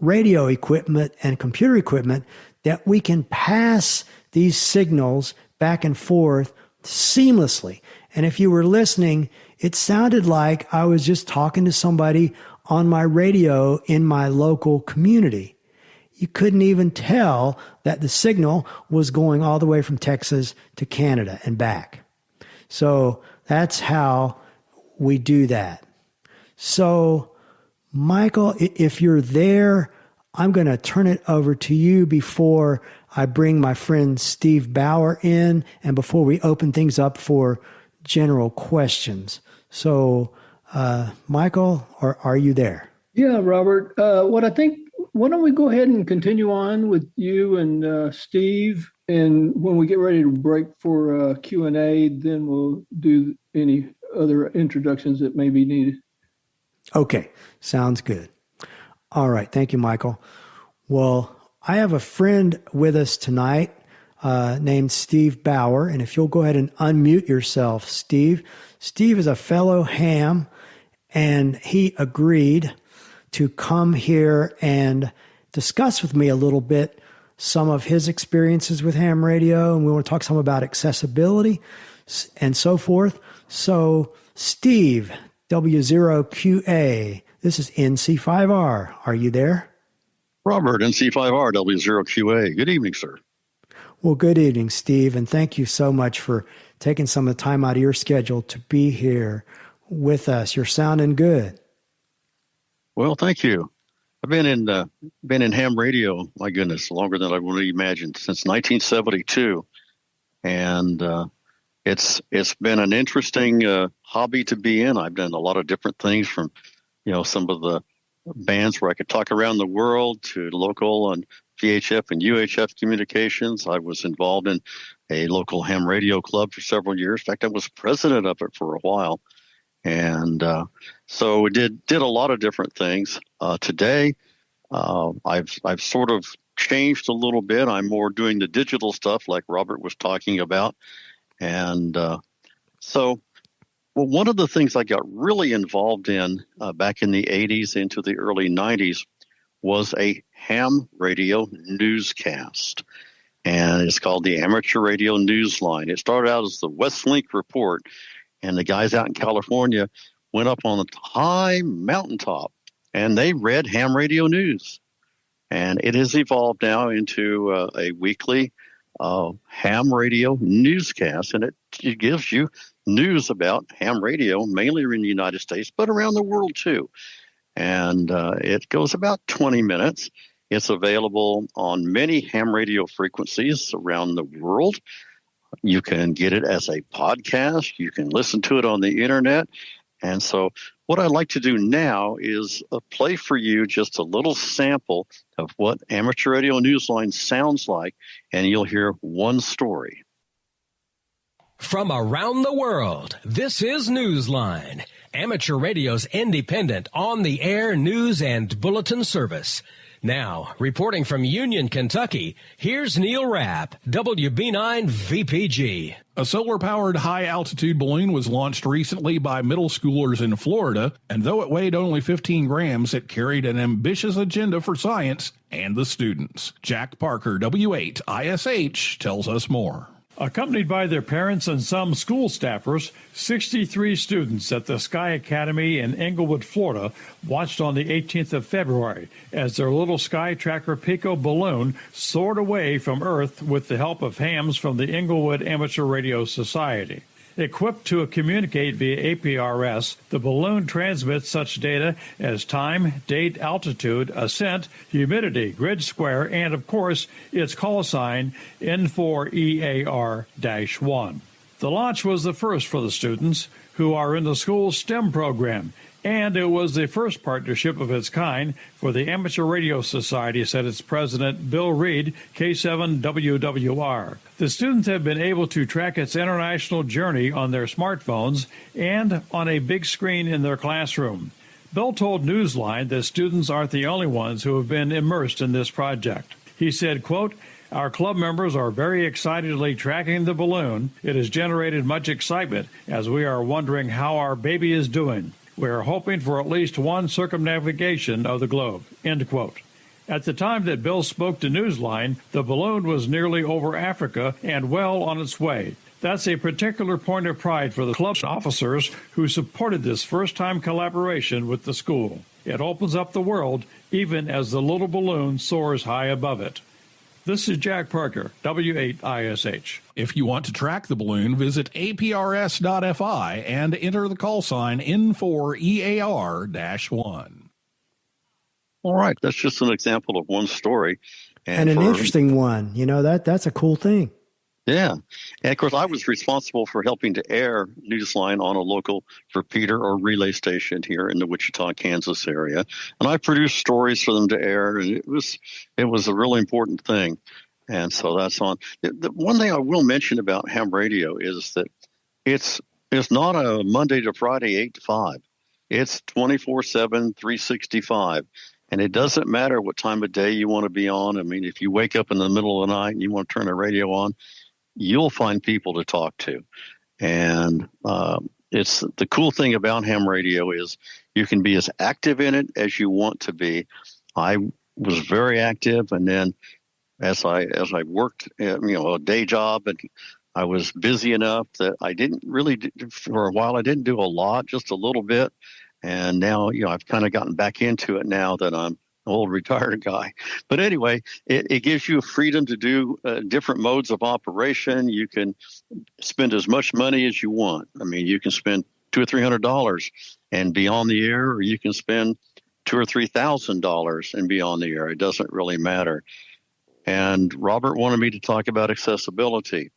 radio equipment and computer equipment that we can pass these signals back and forth seamlessly. And if you were listening, it sounded like I was just talking to somebody on my radio in my local community. You couldn't even tell that the signal was going all the way from Texas to Canada and back. So that's how we do that. So, Michael, if you're there, I'm going to turn it over to you before I bring my friend Steve Bauer in and before we open things up for general questions. So Michael, or are you there? Yeah, Robert. Why don't we go ahead and continue on with you and Steve, and when we get ready to break for Q&A, then we'll do any other introductions that may be needed. Okay, sounds good. All right, thank you, Michael. Well, I have a friend with us tonight named Steve Bauer, and if you'll go ahead and unmute yourself, Steve. Steve is a fellow ham, and he agreed to come here and discuss with me a little bit some of his experiences with ham radio, and we want to talk some about accessibility and so forth. So, Steve, W0QA, this is NC5R. Are you there? Robert, NC5R, W0QA. Good evening, sir. Well, good evening, Steve, and thank you so much for taking some of the time out of your schedule to be here with us. You're sounding good. Well, thank you. I've been in ham radio, my goodness, longer than I would have imagined, since 1972, and it's been an interesting hobby to be in. I've done a lot of different things, from some of the bands where I could talk around the world to local and VHF and UHF communications. I was involved in a local ham radio club for several years. In fact, I was president of it for a while. And so we did a lot of different things. Today, I've sort of changed a little bit. I'm more doing the digital stuff like Robert was talking about. And one of the things I got really involved in back in the 80s into the early 90s was a ham radio newscast. And it's called the Amateur Radio Newsline. It started out as the Westlink Report. And the guys out in California went up on a high mountaintop, and they read ham radio news. And it has evolved now into a weekly ham radio newscast, and it gives you news about ham radio, mainly in the United States, but around the world too. And it goes about 20 minutes. It's available on many ham radio frequencies around the world. You can get it as a podcast. You can listen to it on the internet. And so what I'd like to do now is play for you just a little sample of what Amateur Radio Newsline sounds like, and you'll hear one story. From around the world, this is Newsline, Amateur Radio's independent, on-the-air news and bulletin service. Now, reporting from Union, Kentucky, here's Neil Rapp, WB9 VPG. A solar-powered high-altitude balloon was launched recently by middle schoolers in Florida, and though it weighed only 15 grams, it carried an ambitious agenda for science and the students. Jack Parker, W8 ISH, tells us more. Accompanied by their parents and some school staffers, 63 students at the Sky Academy in Englewood, Florida, watched on the 18th of February as their little Sky Tracker Pico balloon soared away from Earth with the help of hams from the Englewood Amateur Radio Society. Equipped to communicate via APRS, the balloon transmits such data as time, date, altitude, ascent, humidity, grid square, and, of course, its call sign N4EAR-1. The launch was the first for the students, who are in the school's STEM program, and it was the first partnership of its kind for the Amateur Radio Society, said its president, Bill Reed, K7WWR. The students have been able to track its international journey on their smartphones and on a big screen in their classroom. Bill told Newsline that students aren't the only ones who have been immersed in this project. He said, quote, "Our club members are very excitedly tracking the balloon. It has generated much excitement as we are wondering how our baby is doing. We are hoping for at least one circumnavigation of the globe," end quote. At the time that Bill spoke to Newsline, the balloon was nearly over Africa and well on its way. That's a particular point of pride for the club's officers who supported this first-time collaboration with the school. It opens up the world even as the little balloon soars high above it. This is Jack Parker, W8ISH. If you want to track the balloon, visit aprs.fi and enter the call sign N4EAR-1. All right, that's just an example of one story. And an interesting one. You know, that's a cool thing. Yeah. And of course, I was responsible for helping to air Newsline on a local repeater or relay station here in the Wichita, Kansas area. And I produced stories for them to air. And it was a really important thing. And so that's on. The one thing I will mention about ham radio is that it's not a Monday to Friday, 8 to 5. It's 24/7, 365. And it doesn't matter what time of day you want to be on. I mean, if you wake up in the middle of the night and you want to turn the radio on, you'll find people to talk to. And it's the cool thing about ham radio is you can be as active in it as you want to be. I was very active, and then as I worked, a day job, and I was busy enough that I didn't really for a while. I didn't do a lot, just a little bit. And now, I've kind of gotten back into it now that I'm an old retired guy. But anyway, it gives you freedom to do different modes of operation. You can spend as much money as you want. I mean, you can spend $200 or $300 and be on the air, or you can spend $2,000 or $3,000 and be on the air. It doesn't really matter. And Robert wanted me to talk about accessibility.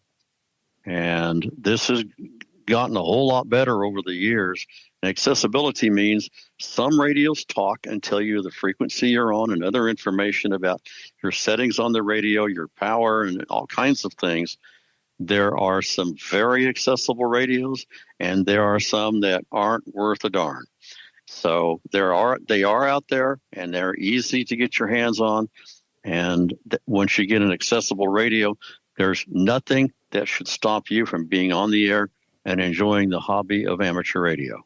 And this has gotten a whole lot better over the years. And accessibility means some radios talk and tell you the frequency you're on and other information about your settings on the radio, your power, and all kinds of things. There are some very accessible radios, and there are some that aren't worth a darn. So they are out there, and they're easy to get your hands on. And once you get an accessible radio, there's nothing that should stop you from being on the air and enjoying the hobby of amateur radio.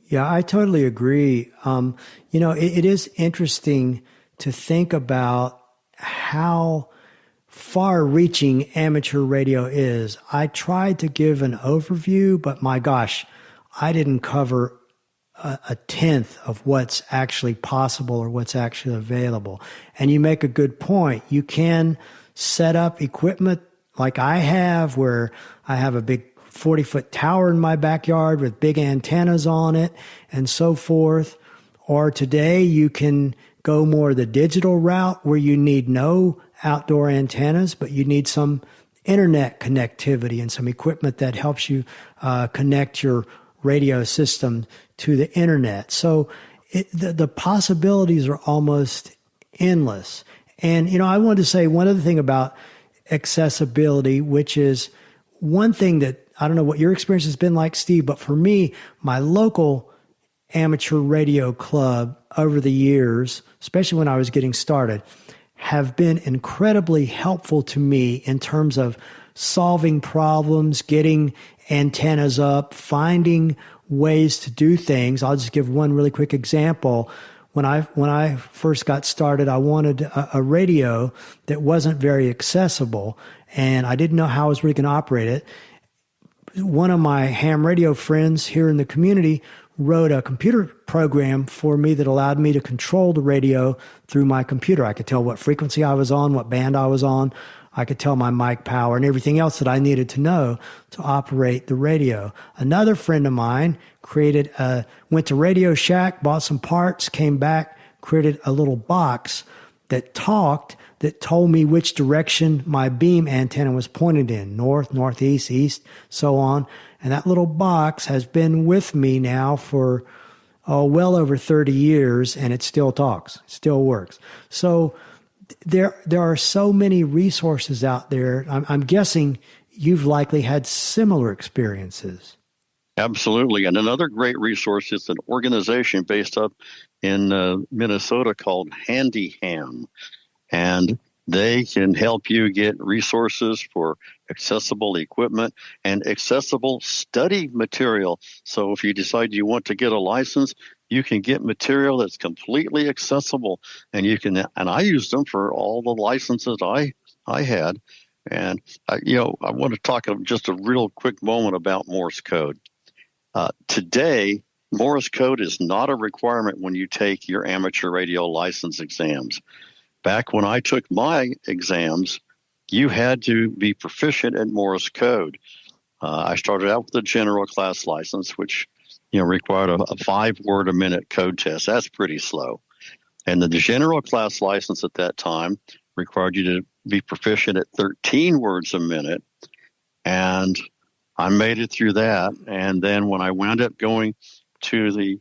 Yeah, I totally agree. It is interesting to think about how far-reaching amateur radio is. I tried to give an overview, but my gosh, I didn't cover a tenth of what's actually possible or what's actually available. And you make a good point. You can set up equipment like I have, where I have a big 40-foot tower in my backyard with big antennas on it and so forth. Or today you can go more the digital route where you need no outdoor antennas, but you need some internet connectivity and some equipment that helps you connect your radio system to the internet. So the possibilities are almost endless. And, I wanted to say one other thing about accessibility, which is one thing that I don't know what your experience has been like, Steve, but for me, my local amateur radio club over the years, especially when I was getting started, have been incredibly helpful to me in terms of solving problems, getting antennas up, finding ways to do things. I'll just give one really quick example. When I first got started, I wanted a radio that wasn't very accessible, and I didn't know how I was really going to operate it. One of my ham radio friends here in the community wrote a computer program for me that allowed me to control the radio through my computer. I could tell what frequency I was on, what band I was on. I could tell my mic power and everything else that I needed to know to operate the radio. Another friend of mine went to Radio Shack, bought some parts, came back, created a little box that told me which direction my beam antenna was pointed in, north, northeast, east, so on. And that little box has been with me now for well over 30 years, and it still talks, it still works. So there are so many resources out there. I'm guessing you've likely had similar experiences. Absolutely. And another great resource is an organization based up in Minnesota called Handy Ham. And they can help you get resources for accessible equipment and accessible study material. So if you decide you want to get a license, you can get material that's completely accessible, and I used them for all the licenses I had. And I want to talk just a real quick moment about Morse code. Today, Morse code is not a requirement when you take your amateur radio license exams. Back when I took my exams, you had to be proficient at Morse code. I started out with a general class license, which required a 5-word a minute code test. That's pretty slow. And the general class license at that time required you to be proficient at 13 words a minute. And I made it through that. And then when I wound up going to the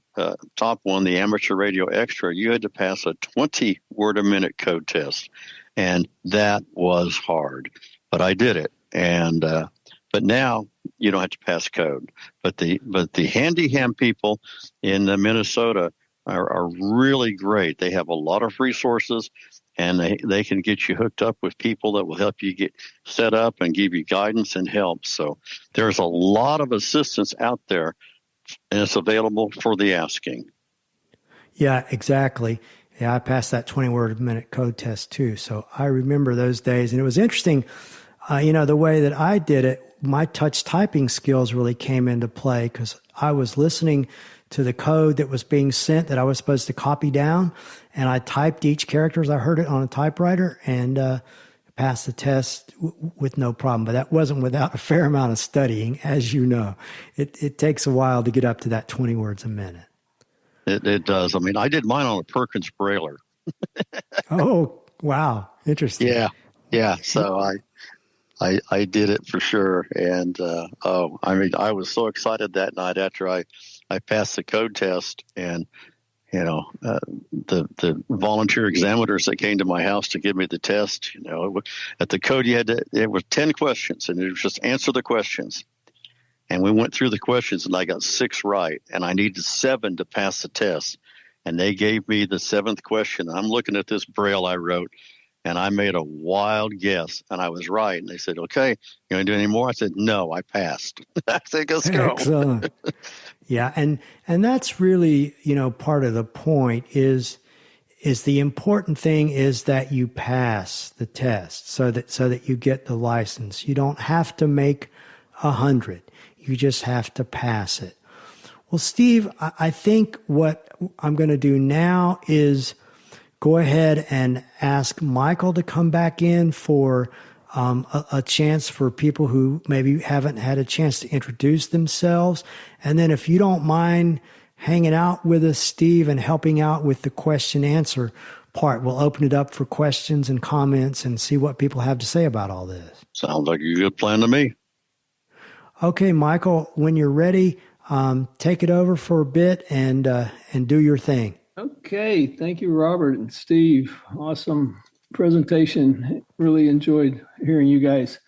top one, the Amateur Radio Extra, you had to pass a 20-word-a-minute code test. And that was hard. But I did it. And but now you don't have to pass code. But the Handy Ham people in Minnesota are really great. They have a lot of resources, and they can get you hooked up with people that will help you get set up and give you guidance and help. So there's a lot of assistance out there, and it's available for the asking. Yeah, exactly. Yeah, I passed that 20-word-a-minute code test too. So I remember those days. And it was interesting, the way that I did it, my touch typing skills really came into play because I was listening to the code that was being sent that I was supposed to copy down. And I typed each character as I heard it on a typewriter and passed the test with no problem. But that wasn't without a fair amount of studying, as you know. It takes a while to get up to that 20 words a minute. It does. I mean, I did mine on a Perkins Brailer. Oh, wow. Interesting. Yeah. So I did it for sure. And, I was so excited that night after I passed the code test, and, the volunteer examiners that came to my house to give me the test, at the code it was 10 questions, and it was just answer the questions. And we went through the questions, and I got 6 right, and I needed 7 to pass the test. And they gave me the 7th question. I'm looking at this Braille I wrote, and I made a wild guess, and I was right. And they said, "Okay, you want to do any more?" I said, "No, I passed." I said, "Let's go." Excellent. Yeah, and that's really, part of the point is the important thing is that you pass the test so that you get the license. You don't have to make 100. You just have to pass it. Well, Steve, I think what I'm going to do now is go ahead and ask Michael to come back in for a chance for people who maybe haven't had a chance to introduce themselves. And then if you don't mind hanging out with us, Steve, and helping out with the question answer part, we'll open it up for questions and comments and see what people have to say about all this. Sounds like a good plan to me. Okay, Michael, when you're ready, take it over for a bit and do your thing. Okay, thank you, Robert and Steve. Awesome presentation. Really enjoyed hearing you guys.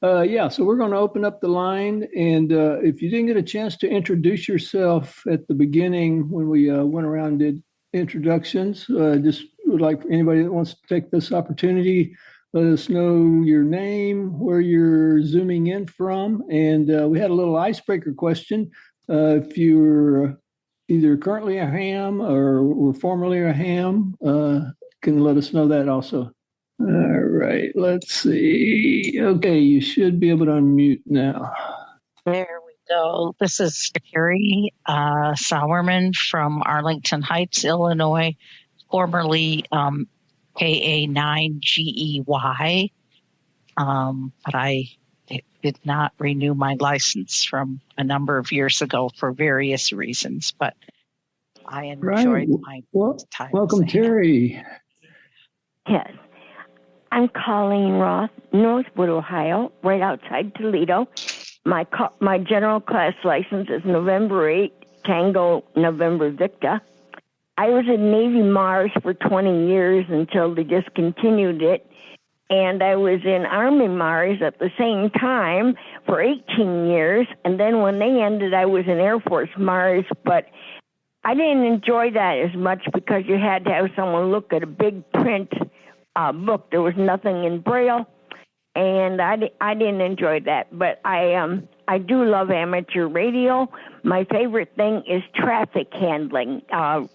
So we're going to open up the line, and if you didn't get a chance to introduce yourself at the beginning when we went around and did introductions, just would like for anybody that wants to take this opportunity, let us know your name, where you're zooming in from, and we had a little icebreaker question. If you're either currently a ham or were formerly a ham, can let us know that also. All right, let's see. Okay, you should be able to unmute now. There we go. This is Carrie Sauerman from Arlington Heights, Illinois, formerly KA9GEY, but I did not renew my license from a number of years ago for various reasons, but I enjoyed my time. Welcome, Terry. Yes. I'm Colleen Roth, Northwood, Ohio, right outside Toledo. My general class license is November 8, Tango, November Victor. I was in Navy Mars for 20 years until they discontinued it. And I was in Army Mars at the same time for 18 years. And then when they ended, I was in Air Force Mars. But I didn't enjoy that as much because you had to have someone look at a big print book. There was nothing in Braille. And I didn't enjoy that. But I do love amateur radio. My favorite thing is traffic handling,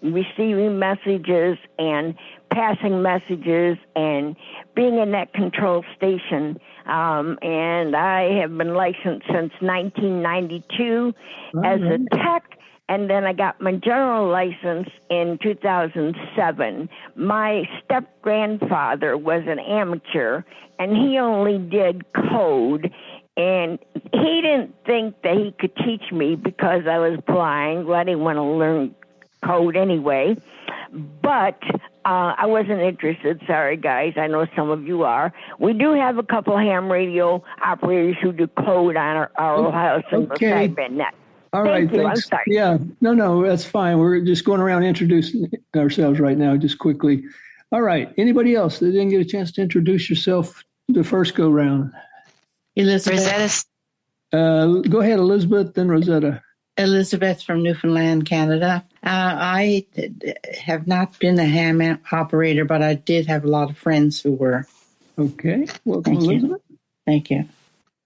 receiving messages and passing messages and being in that control station. And I have been licensed since 1992 as a tech. And then I got my general license in 2007. My step-grandfather was an amateur, and he only did code. And he didn't think that he could teach me because I was blind. Well, I didn't want to learn code anyway. But I wasn't interested. Sorry, guys. I know some of you are. We do have a couple ham radio operators who do code on our Ohio single sideband net. All right, Thank you. thanks. I'm sorry. Yeah, no, that's fine. We're just going around introducing ourselves right now, just quickly. All right, anybody else that didn't get a chance to introduce yourself the first go round? Elizabeth. Go ahead, Elizabeth, then Rosetta. Elizabeth from Newfoundland, Canada. I have not been a ham operator, but I did have a lot of friends who were. Okay, welcome, Elizabeth. Thank you.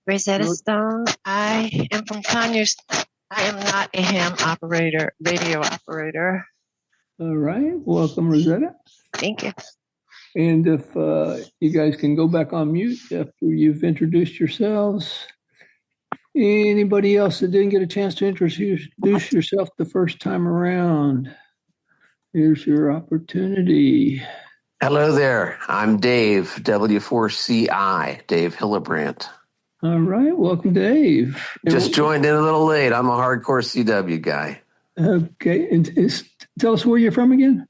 Rosetta Stone. I am from Conyers. I am not a ham operator, radio operator. All right, welcome, Rosetta. Thank you. And if you guys can go back on mute after you've introduced yourselves. Anybody else that didn't get a chance to introduce yourself the first time around? Here's your opportunity. Hello there. I'm Dave, W4CI, Dave Hillebrandt. All right. Welcome, Dave. Just joined in a little late. I'm a hardcore CW guy. Okay. And tell us where you're from again.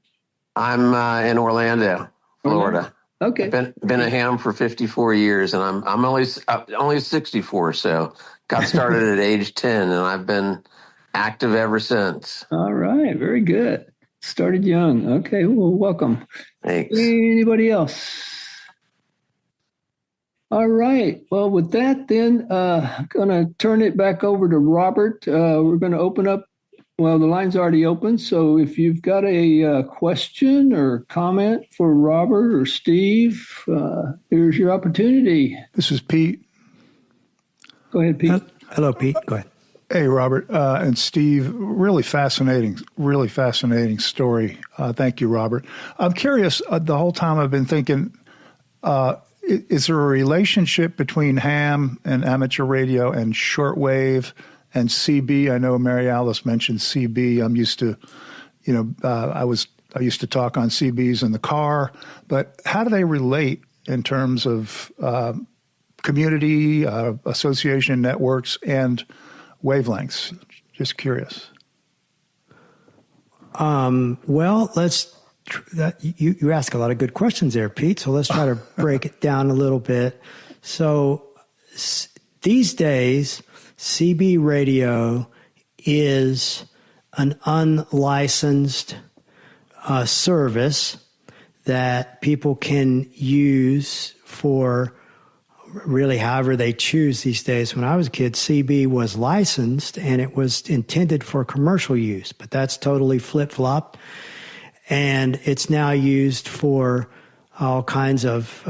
I'm in Orlando, Florida. Okay. Been a ham for 54 years, and I'm only 64, so got started at age 10, and I've been active ever since. All right. Very good. Started young. Okay. Well, welcome. Thanks. Anybody else? All right. Well, with that, then I'm going to turn it back over to Robert. We're going to open up. Well, the line's already open. So if you've got a question or comment for Robert or Steve, here's your opportunity. This is Pete. Go ahead, Pete. Hello, Pete. Go ahead. Hey, Robert and Steve. Really fascinating story. Thank you, Robert. I'm curious, the whole time I've been thinking, is there a relationship between ham and amateur radio and shortwave and CB? I know Mary Alice mentioned CB. I'm used to, I used to talk on CBs in the car, but how do they relate in terms of community, association networks, and wavelengths? Just curious. Well, you ask a lot of good questions there, Pete. So let's try to break it down a little bit. So these days, CB radio is an unlicensed service that people can use for really however they choose these days. When I was a kid, CB was licensed and it was intended for commercial use, but that's totally flip-flopped. And it's now used for all kinds of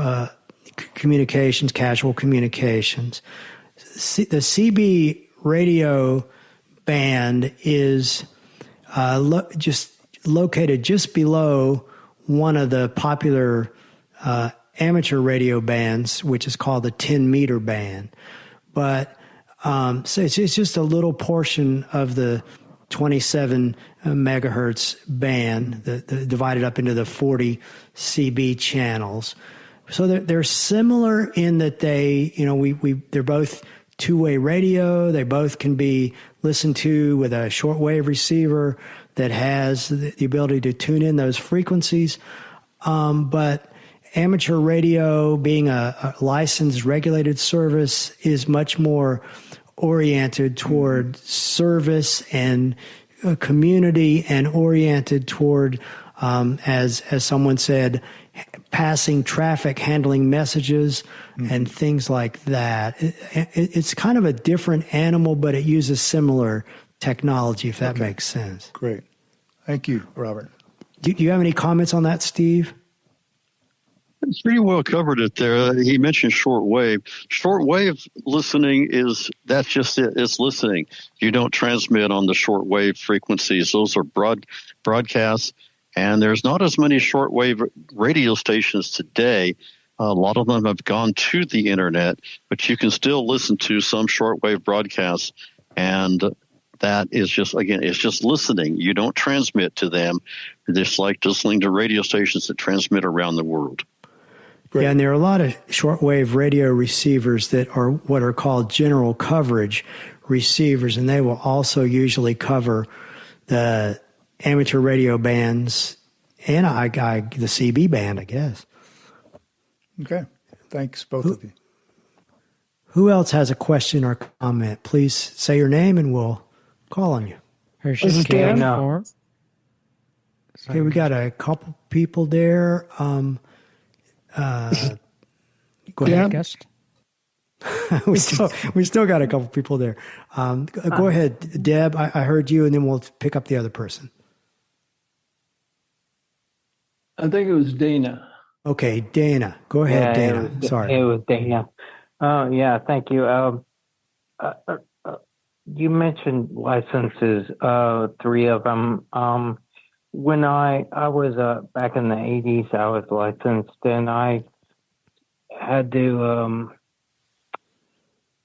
communications, casual communications. The CB radio band is just located just below one of the popular amateur radio bands, which is called the 10-meter band. But so it's just a little portion of the 27 megahertz band, divided up into the 40 CB channels. So they're similar in that they're both two-way radio. They both can be listened to with a shortwave receiver that has the ability to tune in those frequencies. But amateur radio, being a licensed, regulated service, is much more oriented toward service and community, and oriented toward, as someone said, passing traffic, handling messages, and things like that. It's kind of a different animal, but it uses similar technology, if that makes sense. Great. Thank you, Robert. Do you have any comments on that, Steve? It's pretty well covered it there. He mentioned shortwave. Shortwave listening that's just it. It's listening. You don't transmit on the shortwave frequencies. Those are broadcasts, and there's not as many shortwave radio stations today. A lot of them have gone to the internet, but you can still listen to some shortwave broadcasts, and that is just, again, it's just listening. You don't transmit to them. It's like listening to radio stations that transmit around the world. Yeah, and there are a lot of shortwave radio receivers that are what are called general coverage receivers, and they will also usually cover the amateur radio bands and the CB band, I guess. Okay. Thanks, both of you. Who else has a question or comment? Please say your name and we'll call on you. This is Dan. Okay, we got a couple people there. Go ahead, guest. we still got a couple people there. Go ahead, Deb. I heard you, and then we'll pick up the other person. I think it was Dana. Okay, Dana. Go ahead, Dana. Sorry. It was Dana. Yeah, thank you. You mentioned licenses, 3 of them. When I was back in the 80s, I was licensed, and I had to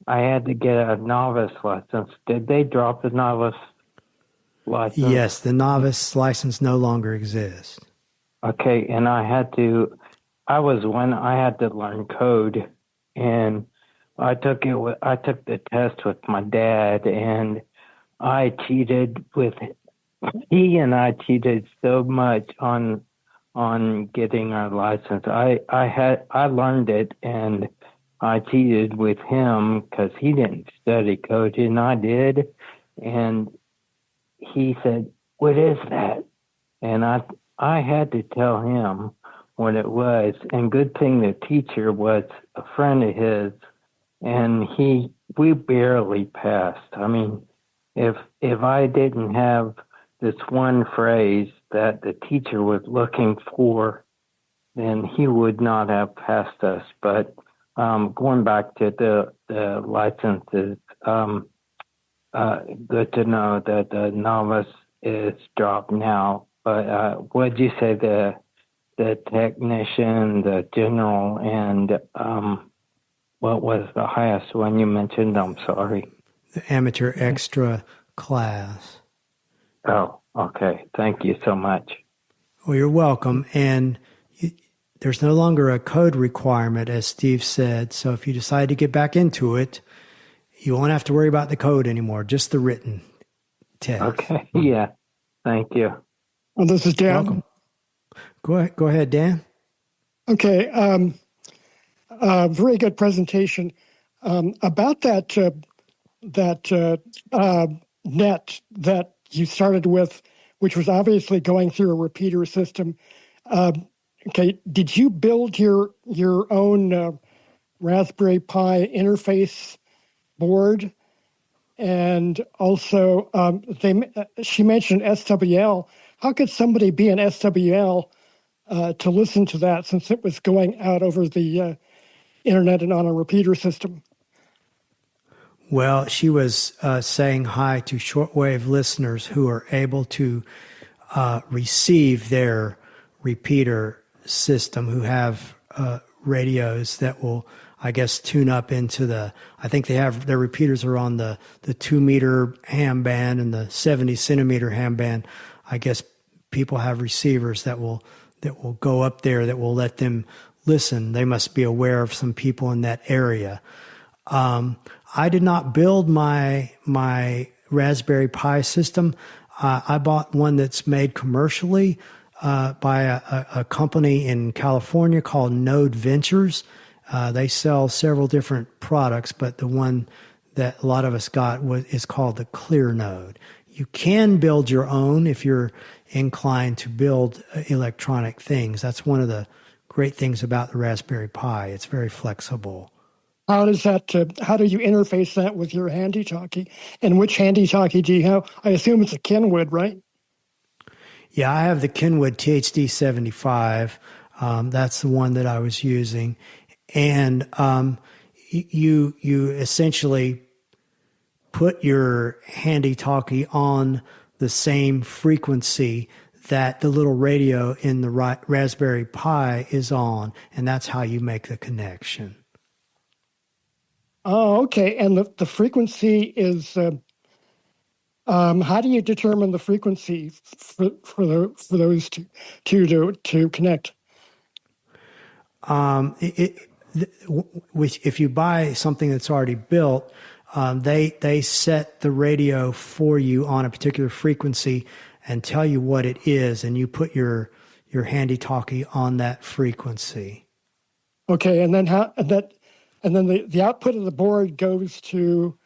get a novice license. Did they drop the novice license? Yes, the novice license no longer exists. Okay, and I had to learn code, and I took the test with my dad, and I cheated he and I cheated so much on getting our license. I learned it, and I cheated with him because he didn't study code, and I did. And he said, "What is that?" And I had to tell him what it was. And good thing the teacher was a friend of his, and we barely passed. I mean, if I didn't have this one phrase that the teacher was looking for, then he would not have passed us. But going back to the licenses, good to know that the novice is dropped now. But what did you say, the technician, the general, and what was the highest one you mentioned? I'm sorry. The amateur extra class. Oh, okay. Thank you so much. Well, you're welcome. And there's no longer a code requirement, as Steve said. So if you decide to get back into it, you won't have to worry about the code anymore, just the written test. Okay. Yeah. Thank you. Well, this is Dan. Welcome. Go ahead, Dan. Okay. Very good presentation. About that net that you started with, which was obviously going through a repeater system. Okay, did you build your own Raspberry Pi interface board? And also, she mentioned SWL. How could somebody be an SWL to listen to that, since it was going out over the internet and on a repeater system? Well, she was saying hi to shortwave listeners who are able to receive their repeater system, who have radios that will, I guess, tune up into I think they have, their repeaters are on the 2-meter ham band and the 70 centimeter ham band. I guess people have receivers that will go up there that will let them listen. They must be aware of some people in that area. I did not build my Raspberry Pi system. I bought one that's made commercially by a company in California called Node Ventures. They sell several different products, but the one that a lot of us got is called the Clear Node. You can build your own if you're inclined to build electronic things. That's one of the great things about the Raspberry Pi. It's very flexible. How does that? How do you interface that with your handy-talkie? And which handy-talkie do you have? I assume it's a Kenwood, right? Yeah, I have the Kenwood THD75. That's the one that I was using, and you essentially put your handy-talkie on the same frequency that the little radio in the Raspberry Pi is on, and that's how you make the connection. Oh, okay. And the frequency is, how do you determine the frequency for those two to connect? If you buy something that's already built, they set the radio for you on a particular frequency and tell you what it is, and you put your your handy-talkie on that frequency. Okay, and then the output of the board goes to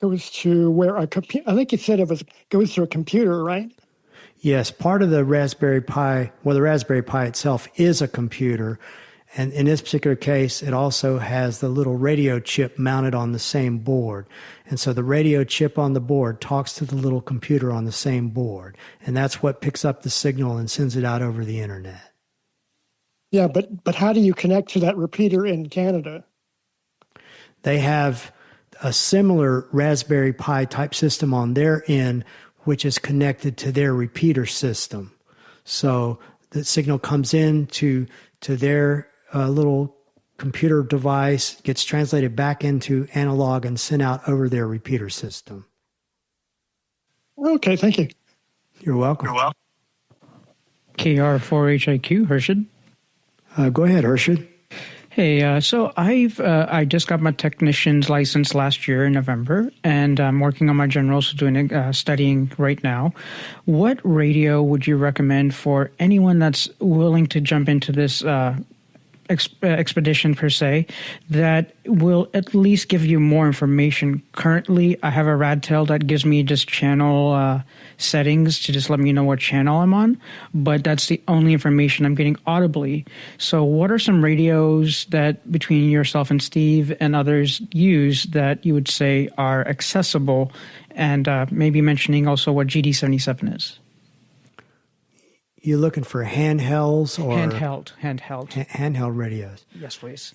where a computer. I think you said goes to a computer, right? Yes, part of the Raspberry Pi. Well, the Raspberry Pi itself is a computer, and in this particular case, it also has the little radio chip mounted on the same board. And so the radio chip on the board talks to the little computer on the same board, and that's what picks up the signal and sends it out over the internet. Yeah, but how do you connect to that repeater in Canada? They have a similar Raspberry Pi type system on their end, which is connected to their repeater system. So the signal comes in to their little computer device, gets translated back into analog and sent out over their repeater system. Okay, thank you. You're welcome. KR4HIQ, Hershid. Go ahead, Hershid. Hey, so I just got my technician's license last year in November, and I'm working on my generals, doing studying right now. What radio would you recommend for anyone that's willing to jump into this expedition per se, that will at least give you more information? Currently, I have a Radtail that gives me just channel settings to just let me know what channel I'm on, but that's the only information I'm getting audibly. So what are some radios that between yourself and Steve and others use that you would say are accessible, and maybe mentioning also what GD77 is? You looking for handhelds or handheld radios? Yes, please.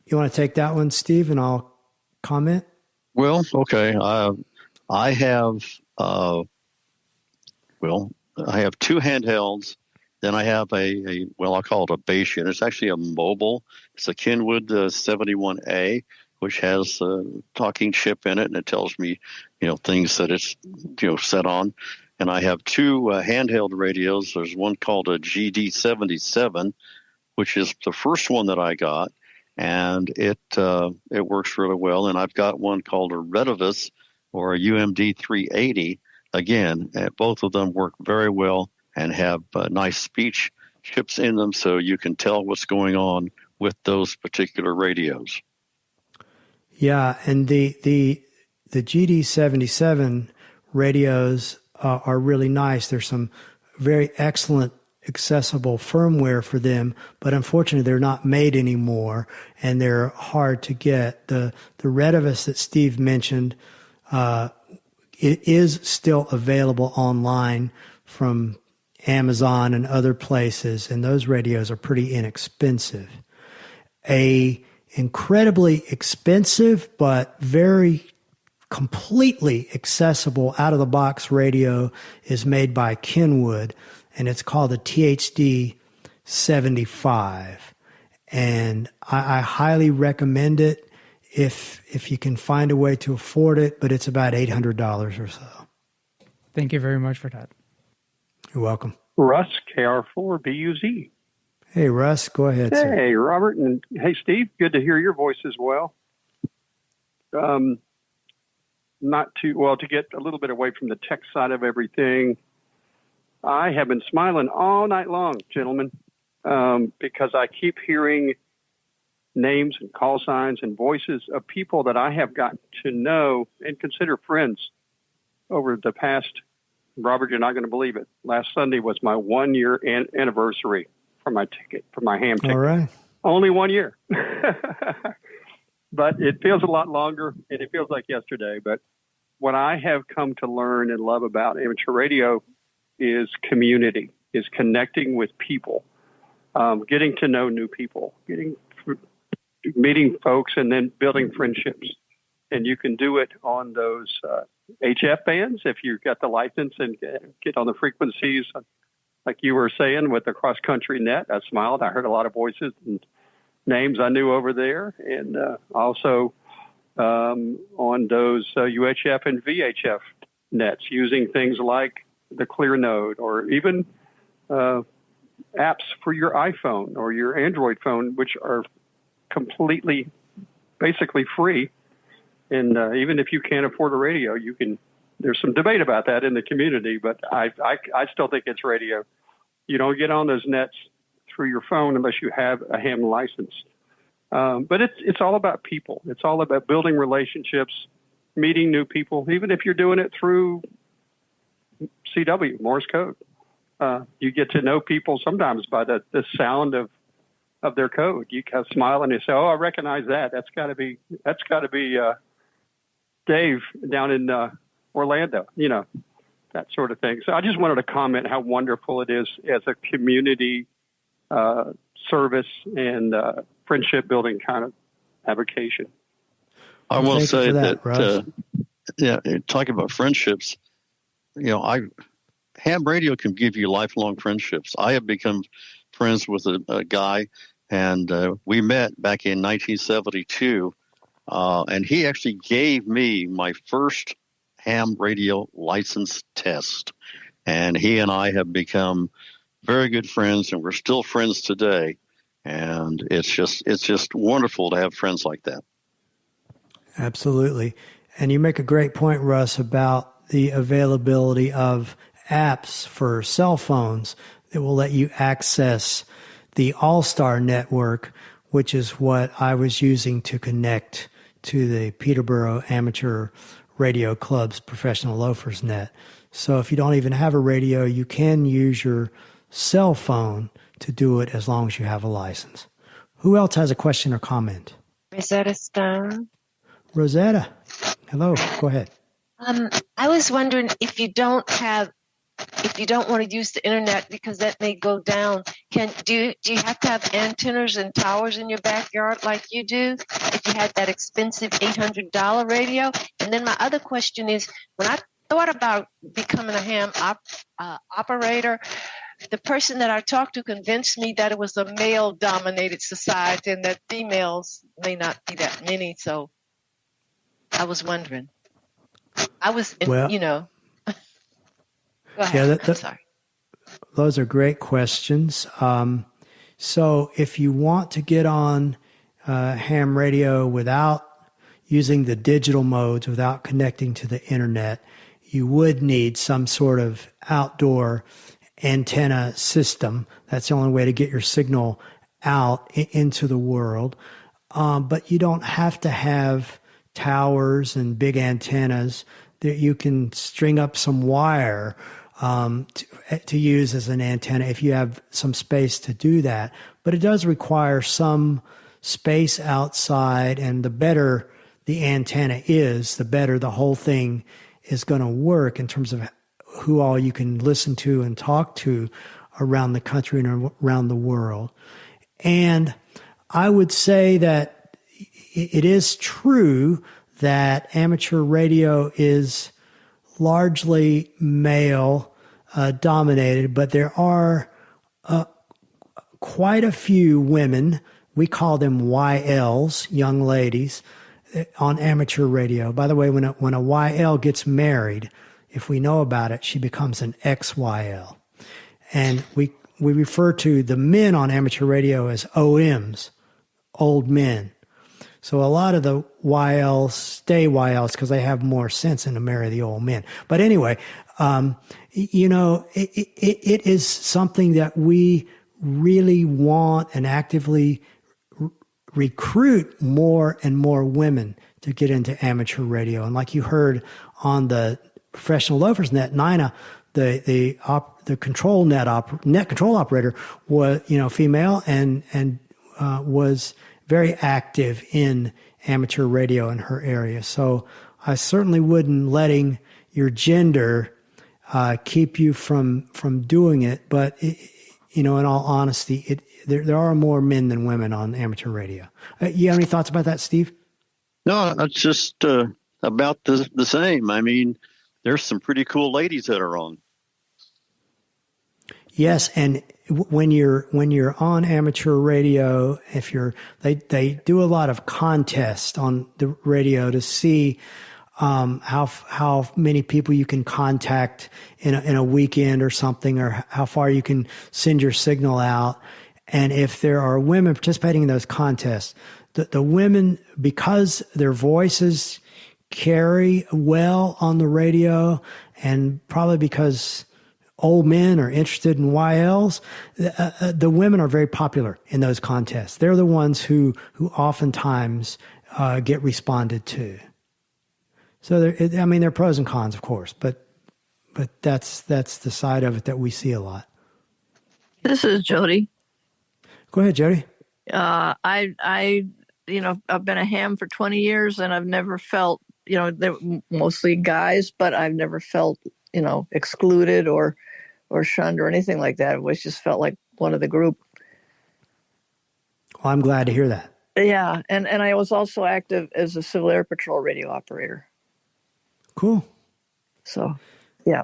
You want to take that one, Steve, and I'll comment? Well, okay. I have two handhelds. Then I have I'll call it a base unit. It's actually a mobile. It's a Kenwood 71A, which has a talking chip in it, and it tells me, things that it's, set on. And I have two handheld radios. There's one called a GD77, which is the first one that I got, and it works really well. And I've got one called a Redivus or a UMD 380. Again, both of them work very well and have nice speech chips in them, so you can tell what's going on with those particular radios. Yeah, and the GD77 radios are really nice. There's some very excellent accessible firmware for them, but unfortunately they're not made anymore and they're hard to get. The Redivus that Steve mentioned, it is still available online from Amazon and other places, and those radios are pretty inexpensive. A incredibly expensive but very completely accessible out-of-the-box radio is made by Kenwood, and it's called the THD 75. And I highly recommend it if you can find a way to afford it, but it's about $800 or so. Thank you very much for that. You're welcome. Russ, KR4BUZ. Hey, Russ, go ahead, sir. Hey, Robert, and hey, Steve. Good to hear your voice as well. To get a little bit away from the tech side of everything, I have been smiling all night long, gentlemen, because I keep hearing names and call signs and voices of people that I have gotten to know and consider friends over the past. Robert, you're not going to believe it. Last Sunday was my 1 year anniversary for my ticket, for my ham ticket. All right. Only 1 year. But it feels a lot longer, and it feels like yesterday. But what I have come to learn and love about amateur radio is community, is connecting with people, getting to know new people, meeting folks, and then building friendships. And you can do it on those HF bands if you've got the license and get on the frequencies, like you were saying, with the cross-country net. I smiled. I heard a lot of voices and names I knew over there, and also on those UHF and VHF nets, using things like the Clear Node or even apps for your iPhone or your Android phone, which are completely, basically free. And even if you can't afford a radio, you can. There's some debate about that in the community, but I still think it's radio. You don't get on those nets through your phone unless you have a ham license. But it's all about people. It's all about building relationships, meeting new people, even if you're doing it through CW, Morse code. You get to know people sometimes by the sound of their code. You kind of smile and you say, "Oh, I recognize that. That's got to be Dave down in Orlando." You know, that sort of thing. So I just wanted to comment how wonderful it is as a community service and friendship building kind of avocation. I will say that talking about friendships, you know, ham radio can give you lifelong friendships. I have become friends with a guy, and we met back in 1972, and he actually gave me my first ham radio license test, and he and I have become very good friends, and we're still friends today. And it's just wonderful to have friends like that. Absolutely. And you make a great point, Russ, about the availability of apps for cell phones that will let you access the All-Star Network, which is what I was using to connect to the Peterborough Amateur Radio Club's Professional Loafers Net. So if you don't even have a radio, you can use your cell phone to do it as long as you have a license. Who else has a question or comment? Rosetta Stone. Rosetta, hello, go ahead. I was wondering if you don't want to use the internet because that may go down, do you have to have antennas and towers in your backyard like you do if you had that expensive $800 radio? And then my other question is, when I thought about becoming a ham operator, the person that I talked to convinced me that it was a male-dominated society and that females may not be that many. So I was wondering. You know. Go ahead. I'm sorry. Those are great questions. So if you want to get on ham radio without using the digital modes, without connecting to the internet, you would need some sort of outdoor antenna system. That's the only way to get your signal out into the world. But you don't have to have towers and big antennas. That you can string up some wire to use as an antenna if you have some space to do that. But it does require some space outside, and the better the antenna is, the better the whole thing is going to work in terms of who all you can listen to and talk to around the country and around the world. And I would say that it is true that amateur radio is largely male dominated, but there are quite a few women, we call them YLs, young ladies, on amateur radio. By the way, when a YL gets married, if we know about it, she becomes an XYL. And we refer to the men on amateur radio as OMs, old men. So a lot of the YLs stay YLs because they have more sense than to marry the old men. But anyway, you know, it is something that we really want and actively recruit more and more women to get into amateur radio. And like you heard on the Professional Loafers Net, Nina, the control net control operator, was female and was very active in amateur radio in her area. So I certainly wouldn't letting your gender keep you from doing it. But in all honesty, there are more men than women on amateur radio. You have any thoughts about that, Steve? No, it's just about the same. I mean, there's some pretty cool ladies that are on. Yes, and when you're on amateur radio, they do a lot of contests on the radio to see how many people you can contact in a weekend or something, or how far you can send your signal out. And if there are women participating in those contests, the women, because their voices carry well on the radio, and probably because old men are interested in YLs, the women are very popular in those contests. They're the ones who oftentimes get responded to. So there are pros and cons, of course, but that's the side of it that we see a lot. This is Jody. Go ahead, Jody. I've been a ham for 20 years, and I've never felt, they're mostly guys, but I've never felt, excluded or shunned or anything like that. I've always just felt like one of the group. Well, I'm glad to hear that. Yeah, and I was also active as a Civil Air Patrol radio operator. Cool. So, yeah.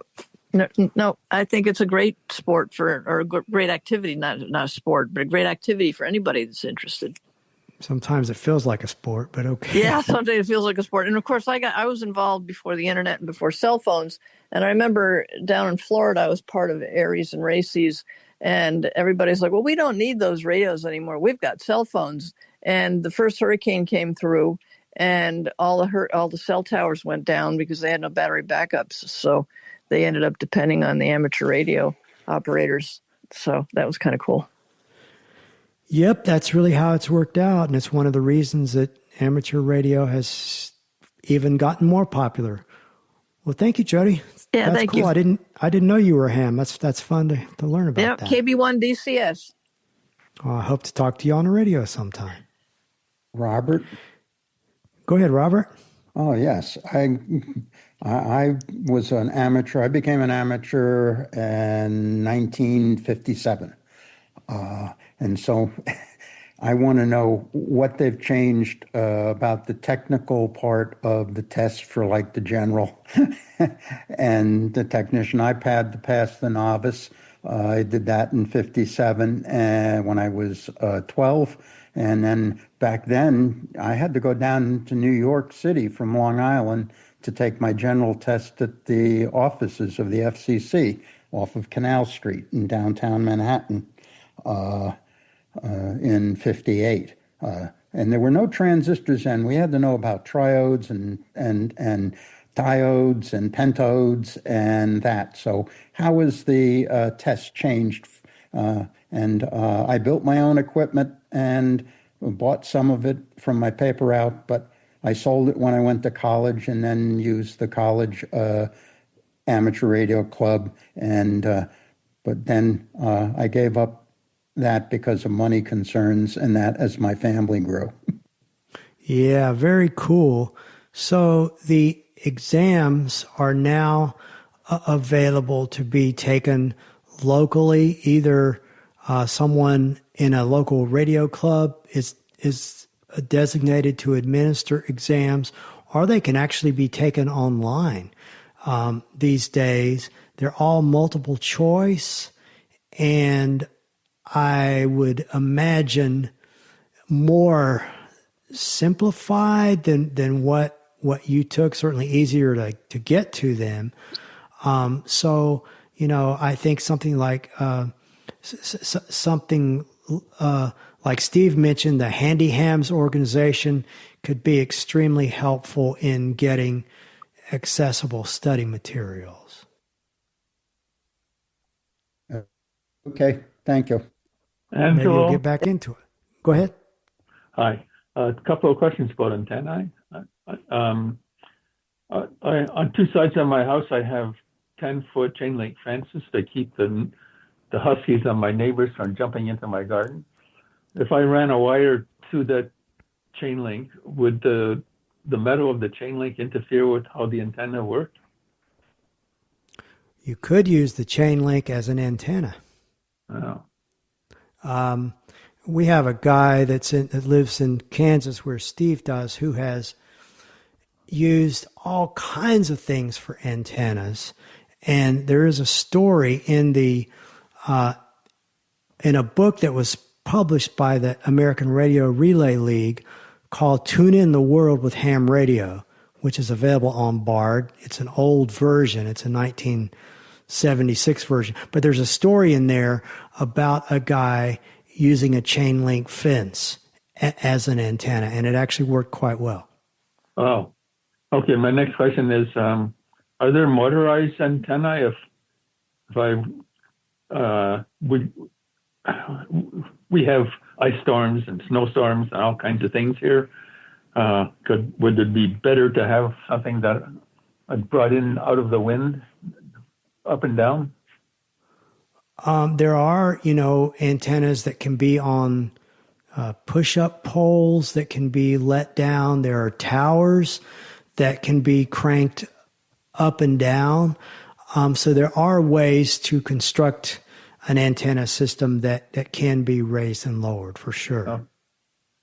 No, I think it's a great sport or a great activity, not a sport, but a great activity for anybody that's interested. Sometimes it feels like a sport, but okay. Yeah, sometimes it feels like a sport. And of course, I was involved before the internet and before cell phones. And I remember down in Florida, I was part of Aries and Races, and everybody's like, well, we don't need those radios anymore. We've got cell phones. And the first hurricane came through, and all the cell towers went down because they had no battery backups. So they ended up depending on the amateur radio operators. So that was kind of cool. Yep, that's really how it's worked out. And it's one of the reasons that amateur radio has even gotten more popular. Well, thank you, Jody. Yeah, that's thank cool. you. I didn't know you were a ham. That's fun to learn about that. KB1 DCS. Well, I hope to talk to you on the radio sometime. Robert? Go ahead, Robert. Oh, yes. I was an amateur. I became an amateur in 1957. And so I want to know what they've changed about the technical part of the test for like the general and the technician. I had to pass the novice. I did that in 57 when I was 12. And then back then, I had to go down to New York City from Long Island to take my general test at the offices of the FCC off of Canal Street in downtown Manhattan in 58. And there were no transistors then. We had to know about triodes and diodes and pentodes and that. So how was the test changed? And I built my own equipment and bought some of it from my paper route, but I sold it when I went to college and then used the college amateur radio club. And but then I gave up that because of money concerns and that as my family grew. Yeah, very cool. So the exams are now available to be taken locally. Either someone in a local radio club is designated to administer exams, or they can actually be taken online these days. They're all multiple choice, and I would imagine more simplified than what you took, certainly easier to get to them. So, I think something like like Steve mentioned, the Handy Hams organization could be extremely helpful in getting accessible study materials. Okay, thank you. And maybe we'll get back into it. Go ahead. Hi. A couple of questions about antennae. On two sides of my house, I have 10-foot chain link fences to keep the huskies on my neighbors from jumping into my garden. If I ran a wire through that chain link, would the metal of the chain link interfere with how the antenna worked? You could use the chain link as an antenna. Oh. We have a guy that lives in Kansas where Steve does, who has used all kinds of things for antennas. And there is a story in a book that was published by the American Radio Relay League called Tune in the World with Ham Radio, which is available on Bard. It's an old version. It's a 1976 version. But there's a story in there about a guy using a chain link fence as an antenna, and it actually worked quite well. Oh, okay. My next question is, are there motorized antennae? we have ice storms and snowstorms and all kinds of things here. Would it be better to have something that I brought in out of the wind, up and down? There are, antennas that can be on push-up poles that can be let down. There are towers that can be cranked up and down. So there are ways to construct an antenna system that can be raised and lowered for sure.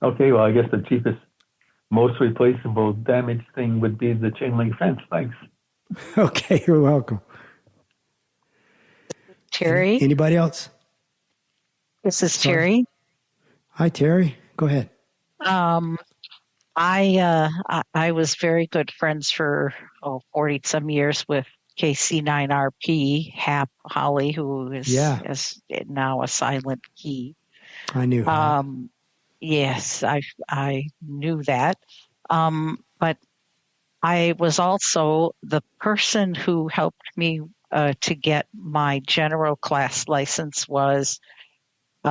Okay, well, I guess the cheapest, most replaceable damaged thing would be the chain link fence. Thanks. Okay, you're welcome. Terry? Anybody else? This is Terry. Hi, Terry. Go ahead. I was very good friends for 40 some years with KC9RP, Hap Holly, who is now a silent key. I knew. Yes, I knew that. But I was also the person who helped me to get my general class license was, he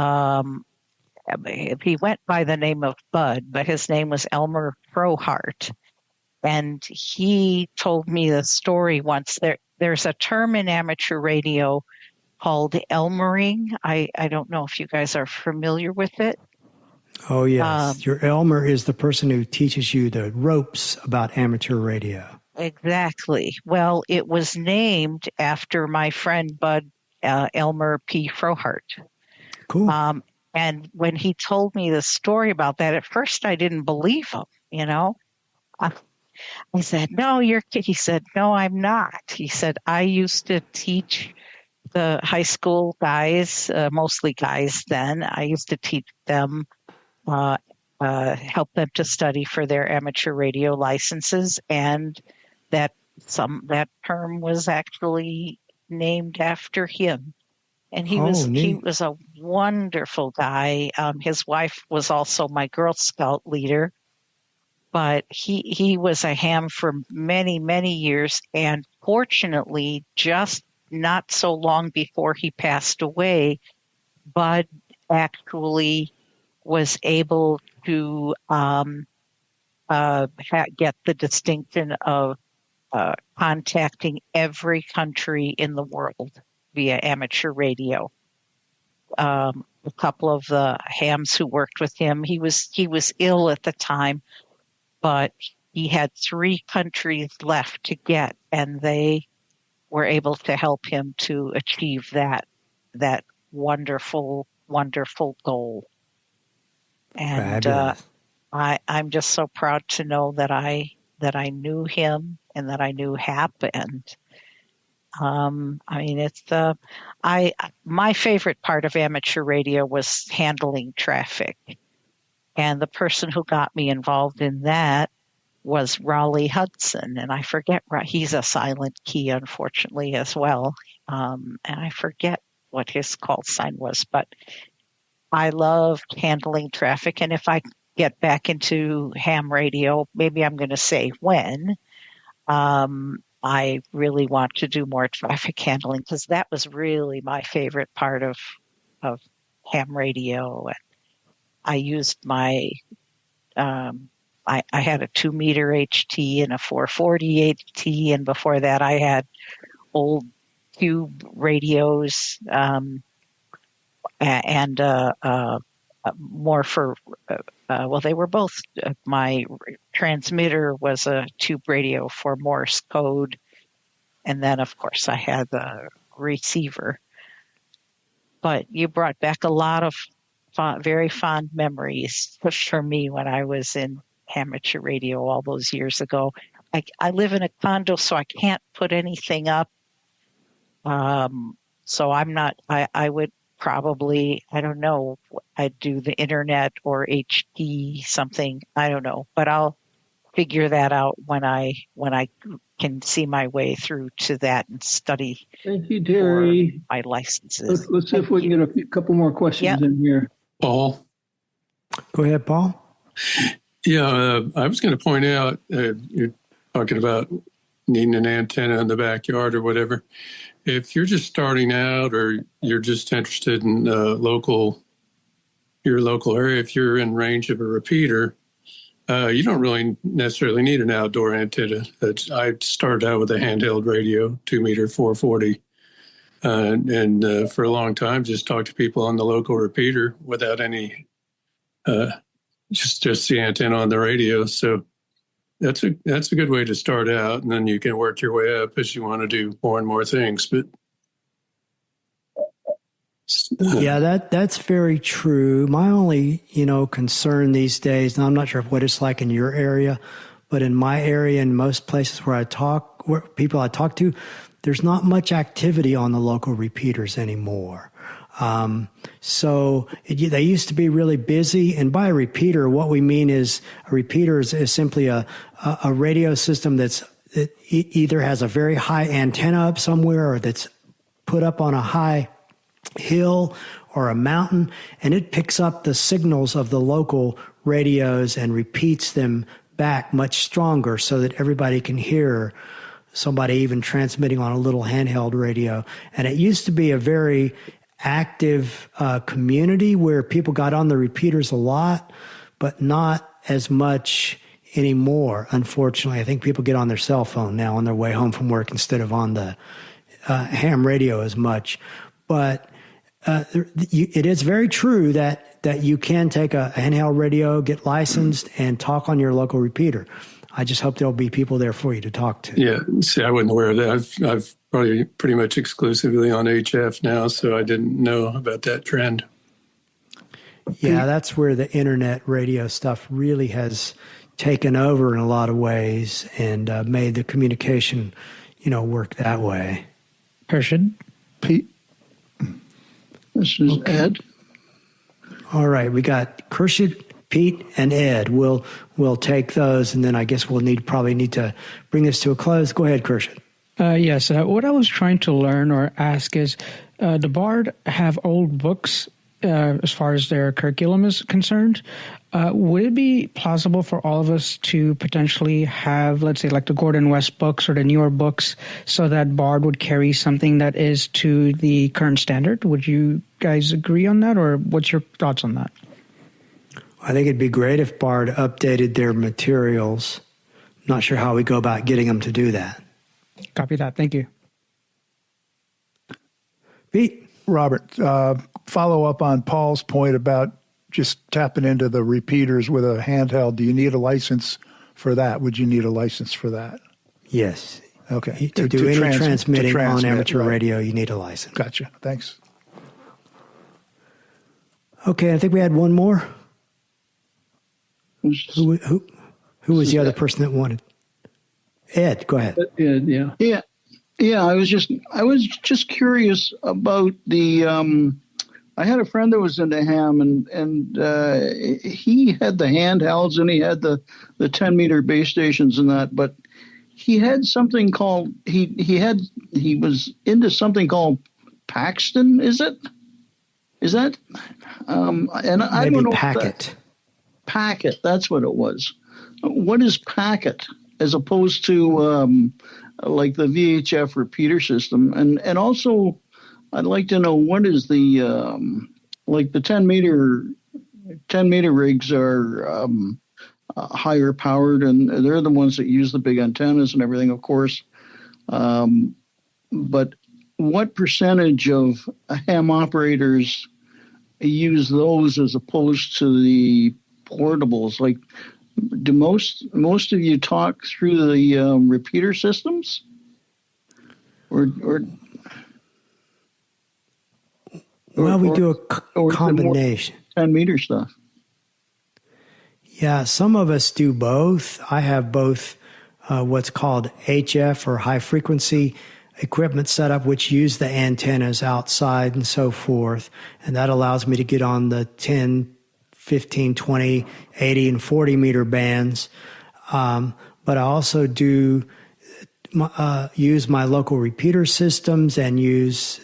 went by the name of Bud, but his name was Elmer Frohart. And he told me the story once. There's a term in amateur radio called Elmering. I don't know if you guys are familiar with it. Oh, yes. Your Elmer is the person who teaches you the ropes about amateur radio. Exactly. Well, it was named after my friend Bud Elmer P. Frohart. Cool. And when he told me the story about that, at first I didn't believe him, I said, no, you're kidding. He said, no, I'm not. He said, I used to teach the high school guys, mostly guys then. I used to teach them, help them to study for their amateur radio licenses. And that term was actually named after him. And he was a wonderful guy. His wife was also my Girl Scout leader. But he was a ham for many, many years. And fortunately, just not so long before he passed away, Bud actually was able to get the distinction of contacting every country in the world via amateur radio. A couple of the hams who worked with him, he was ill at the time, but he had 3 countries left to get, and they were able to help him to achieve that wonderful, wonderful goal. And I'm just so proud to know that I knew him and that I knew Hap. And my favorite part of amateur radio was handling traffic. And the person who got me involved in that was Raleigh Hudson. And I forget, he's a silent key, unfortunately, as well. And I forget what his call sign was, but I loved handling traffic. And if I get back into ham radio, maybe I'm going to say when, I really want to do more traffic handling, because that was really my favorite part of ham radio. And I used my, I had a 2-meter HT and a 440 HT, and before that I had old tube radios, and more for, they were both, my transmitter was a tube radio for Morse code, and then of course I had the receiver. But you brought back a lot of very fond memories for me when I was in amateur radio all those years ago. I live in a condo, so I can't put anything up. So I'm not, I would probably, I don't know, I'd do the internet or HD something. I don't know, but I'll figure that out when I can see my way through to that and study. Thank you, Terry. My licenses. Let's see if we can get a couple more questions in here. Paul. Go ahead, Paul. Yeah, I was going to point out, you're talking about needing an antenna in the backyard or whatever. If you're just starting out or you're just interested in your local area, if you're in range of a repeater, you don't really necessarily need an outdoor antenna. I started out with a handheld radio, 2-meter 440, and for a long time just talked to people on the local repeater without any, just the antenna on the radio. So that's a good way to start out, and then you can work your way up as you want to do more and more things. But yeah, that's very true. My only, concern these days, and I'm not sure what it's like in your area, but in my area and most places where people I talk to, there's not much activity on the local repeaters anymore. So they used to be really busy. And by a repeater, what we mean is a repeater is simply a radio system that either has a very high antenna up somewhere or that's put up on a high hill or a mountain, and it picks up the signals of the local radios and repeats them back much stronger so that everybody can hear somebody even transmitting on a little handheld radio. And it used to be a very active community where people got on the repeaters a lot, but not as much anymore. Unfortunately, I think people get on their cell phone now on their way home from work instead of on the ham radio as much. But it is very true that you can take a handheld radio, get licensed, and talk on your local repeater. I just hope there'll be people there for you to talk to. Yeah, see, I wasn't aware of that. I've probably pretty much exclusively on HF now, so I didn't know about that trend. Yeah, that's where the internet radio stuff really has taken over in a lot of ways and made the communication, work that way. Hershid? Pete? This is Ed. All right, we got Kershid, Pete, and Ed. We'll take those, and then I guess we'll probably need to bring this to a close. Go ahead, Kershid. Yes, what I was trying to learn or ask is, the BARD have old books as far as their curriculum is concerned. Would it be plausible for all of us to potentially have, let's say, like the Gordon West books or the newer books, so that BARD would carry something that is to the current standard? Would you guys agree on that, or what's your thoughts on that? I think it'd be great if BARD updated their materials. Not sure how we go about getting them to do that. Copy that. Thank you. Pete. Robert, follow up on Paul's point about just tapping into the repeaters with a handheld. Do you need a license for that? Would you need a license for that? Yes. Okay. To do any transmitting on amateur radio, you need a license. Gotcha. Thanks. Okay, I think we had one more. Who was the other person that wanted? Ed, go ahead. Ed, yeah. Yeah, I was just curious about the. I had a friend that was into ham, and he had the handhelds and he had the 10-meter base stations and that, but he had something called he was into something called Paxton. Is that? And I Maybe don't know. Packet. That's what it was. What is Packet as opposed to like the VHF repeater system? And also, I'd like to know what is the like the 10-meter rigs are higher powered, and they're the ones that use the big antennas and everything, of course. But what percentage of ham operators use those as opposed to the portables? Like, do most of you talk through the repeater systems, or we do a combination. 10-meter stuff. Yeah, some of us do both. I have both what's called HF or high frequency equipment setup, which use the antennas outside and so forth. And that allows me to get on the 10, 15, 20, 80, and 40 meter bands. But I also do use my local repeater systems and use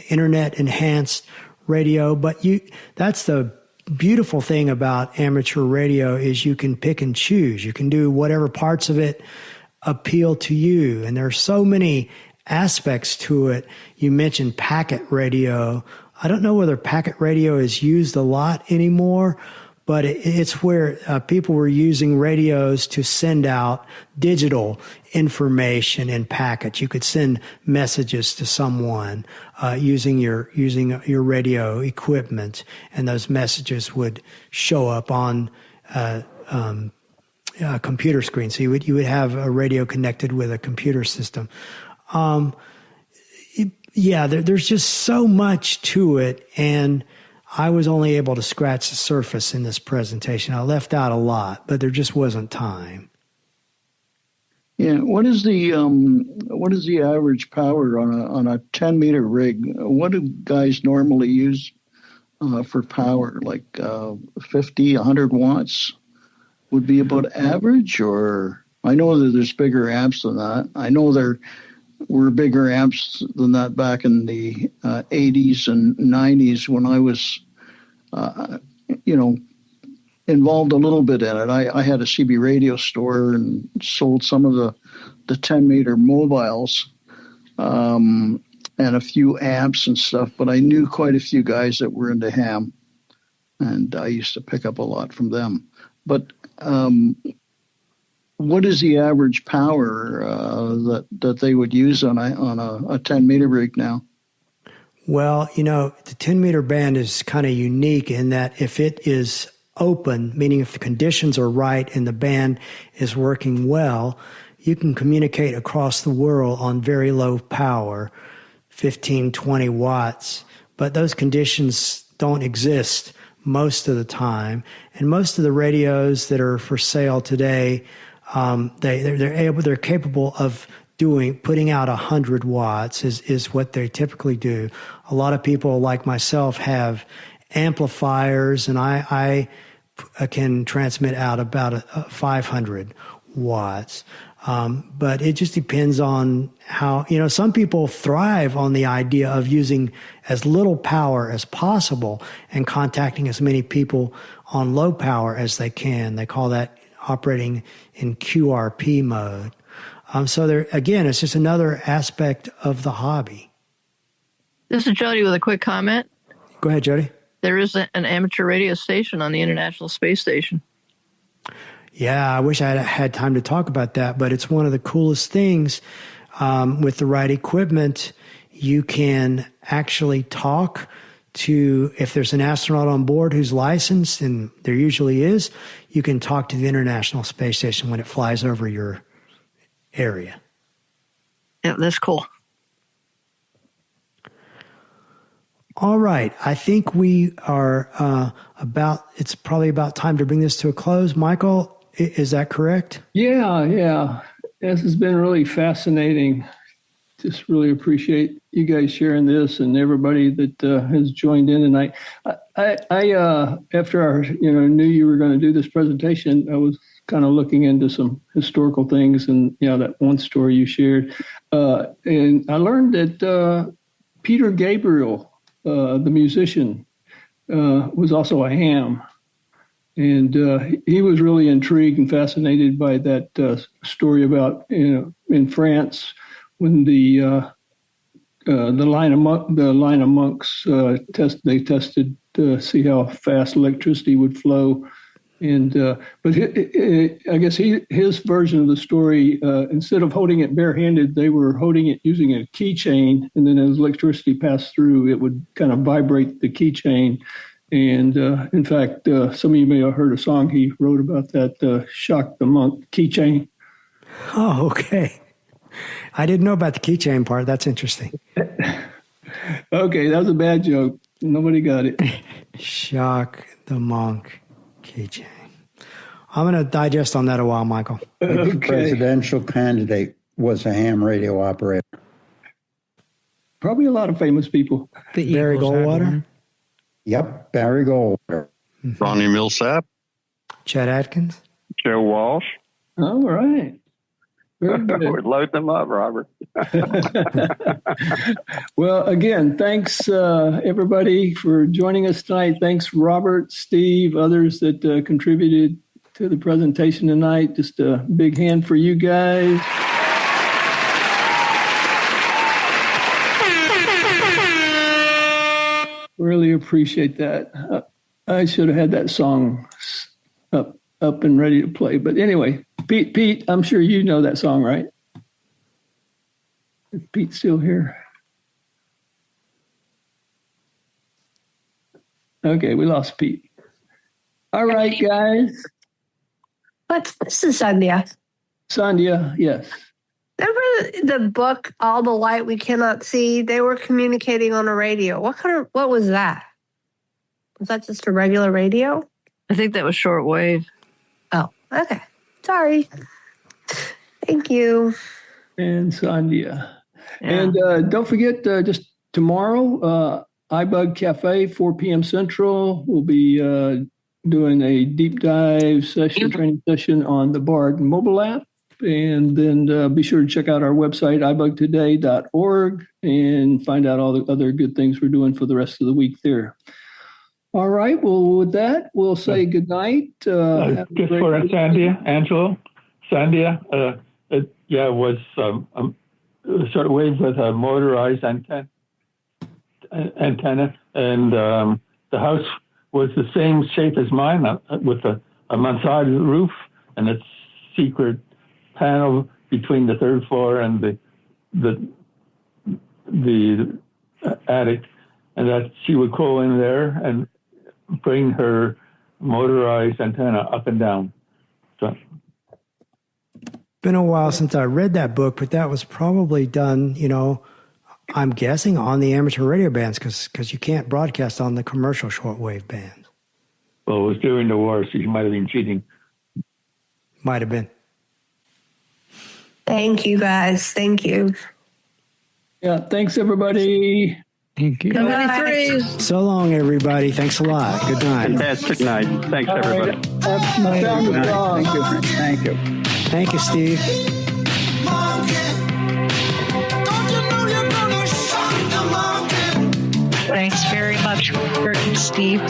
internet enhanced radio. But that's the beautiful thing about amateur radio is you can pick and choose. You can do whatever parts of it appeal to you? And there are so many aspects to it. You mentioned packet radio. I don't know whether packet radio is used a lot anymore, but it's where people were using radios to send out digital information in packets. You could send messages to someone using your radio equipment, and those messages would show up on a computer screen. So you would have a radio connected with a computer system. There's just so much to it, and I was only able to scratch the surface in this presentation. I left out a lot, but there just wasn't time. Yeah, what is the average power on a 10-meter rig? What do guys normally use for power? Like 50, 100 watts would be about average, or I know that there's bigger amps than that. I know there were bigger amps than that back in the 80s and 90s when I was, involved a little bit in it. I had a CB radio store and sold some of the 10-meter mobiles and a few amps and stuff, but I knew quite a few guys that were into ham, and I used to pick up a lot from them. But what is the average power that they would use on a 10-meter rig now? Well, the 10-meter band is kind of unique in that if it is open, meaning if the conditions are right and the band is working well, you can communicate across the world on very low power, 15, 20 watts. But those conditions don't exist most of the time. And most of the radios that are for sale today, they're capable of putting out 100 watts is what they typically do. A lot of people like myself have amplifiers, and I can transmit out about 500 watts. But it just depends on how, some people thrive on the idea of using as little power as possible and contacting as many people on low power as they can. They call that operating in QRP mode. So there, again, it's just another aspect of the hobby. This is Jody with a quick comment. Go ahead, Jody. There is an amateur radio station on the International Space Station. Yeah, I wish I had time to talk about that, but it's one of the coolest things. With the right equipment, you can actually talk to, if there's an astronaut on board who's licensed, and there usually is, you can talk to the International Space Station when it flies over your area. Yeah, that's cool. All right. I think we are it's probably about time to bring this to a close. Michael, is that correct? Yeah. This has been really fascinating. Just really appreciate you guys sharing this and everybody that has joined in tonight. I after knew you were going to do this presentation, I was kind of looking into some historical things, and that one story you shared, and I learned that Peter Gabriel, the musician, was also a ham, and he was really intrigued and fascinated by that story about in France when the line of monks tested to see how fast electricity would flow. And but I guess his version of the story, instead of holding it barehanded, they were holding it using a keychain, and then as electricity passed through, it would kind of vibrate the keychain. And in fact, some of you may have heard a song he wrote about that, "Shock the Monk" keychain. Oh, okay. I didn't know about the keychain part. That's interesting. Okay, that was a bad joke. Nobody got it. Shock the Monk keychain. I'm going to digest on that a while, Michael. The presidential candidate was a ham radio operator. Probably a lot of famous people. Barry Goldwater. Yep, Barry Goldwater. Mm-hmm. Ronnie Millsap. Chet Atkins. Joe Walsh. All right. Load them up, Robert. Well, again, thanks everybody for joining us tonight. Thanks, Robert, Steve, others that contributed to the presentation tonight. Just a big hand for you guys. Really appreciate that. I should have had that song up and ready to play. But anyway, Pete, I'm sure you know that song, right? Is Pete still here? Okay, we lost Pete. All right, guys. This is Sandhya. Sandhya, yes. Remember the book, All the Light We Cannot See? They were communicating on a radio. What was that? Was that just a regular radio? I think that was shortwave. Oh, okay. Sorry. Thank you. And Sandhya. Yeah. And don't forget, just tomorrow, iBUG Cafe, 4 p.m. Central. We'll be doing a deep dive training session on the BARD mobile app. And then be sure to check out our website, ibugtoday.org, and find out all the other good things we're doing for the rest of the week there. All right. Well, with that, we'll say good night. Just for Sandhya, Angelo, Sandhya, it was sort of wave with a motorized antenna, and the house was the same shape as mine, with a mansard roof and a secret panel between the third floor and the attic, and that she would go in there and bring her motorized antenna up and down. So. Been a while since I read that book, but that was probably done, I'm guessing on the amateur radio bands, because you can't broadcast on the commercial shortwave bands. Well, it was during the war, so you might have been cheating. Might have been. Thank you, guys. Thank you. Yeah, thanks, everybody. Thank you. So long, everybody. Thanks a lot. Good night. Fantastic night. Thanks, everybody. Thank you. Thank you. Thank you, Steve. Thanks very much, Kurt and Steve.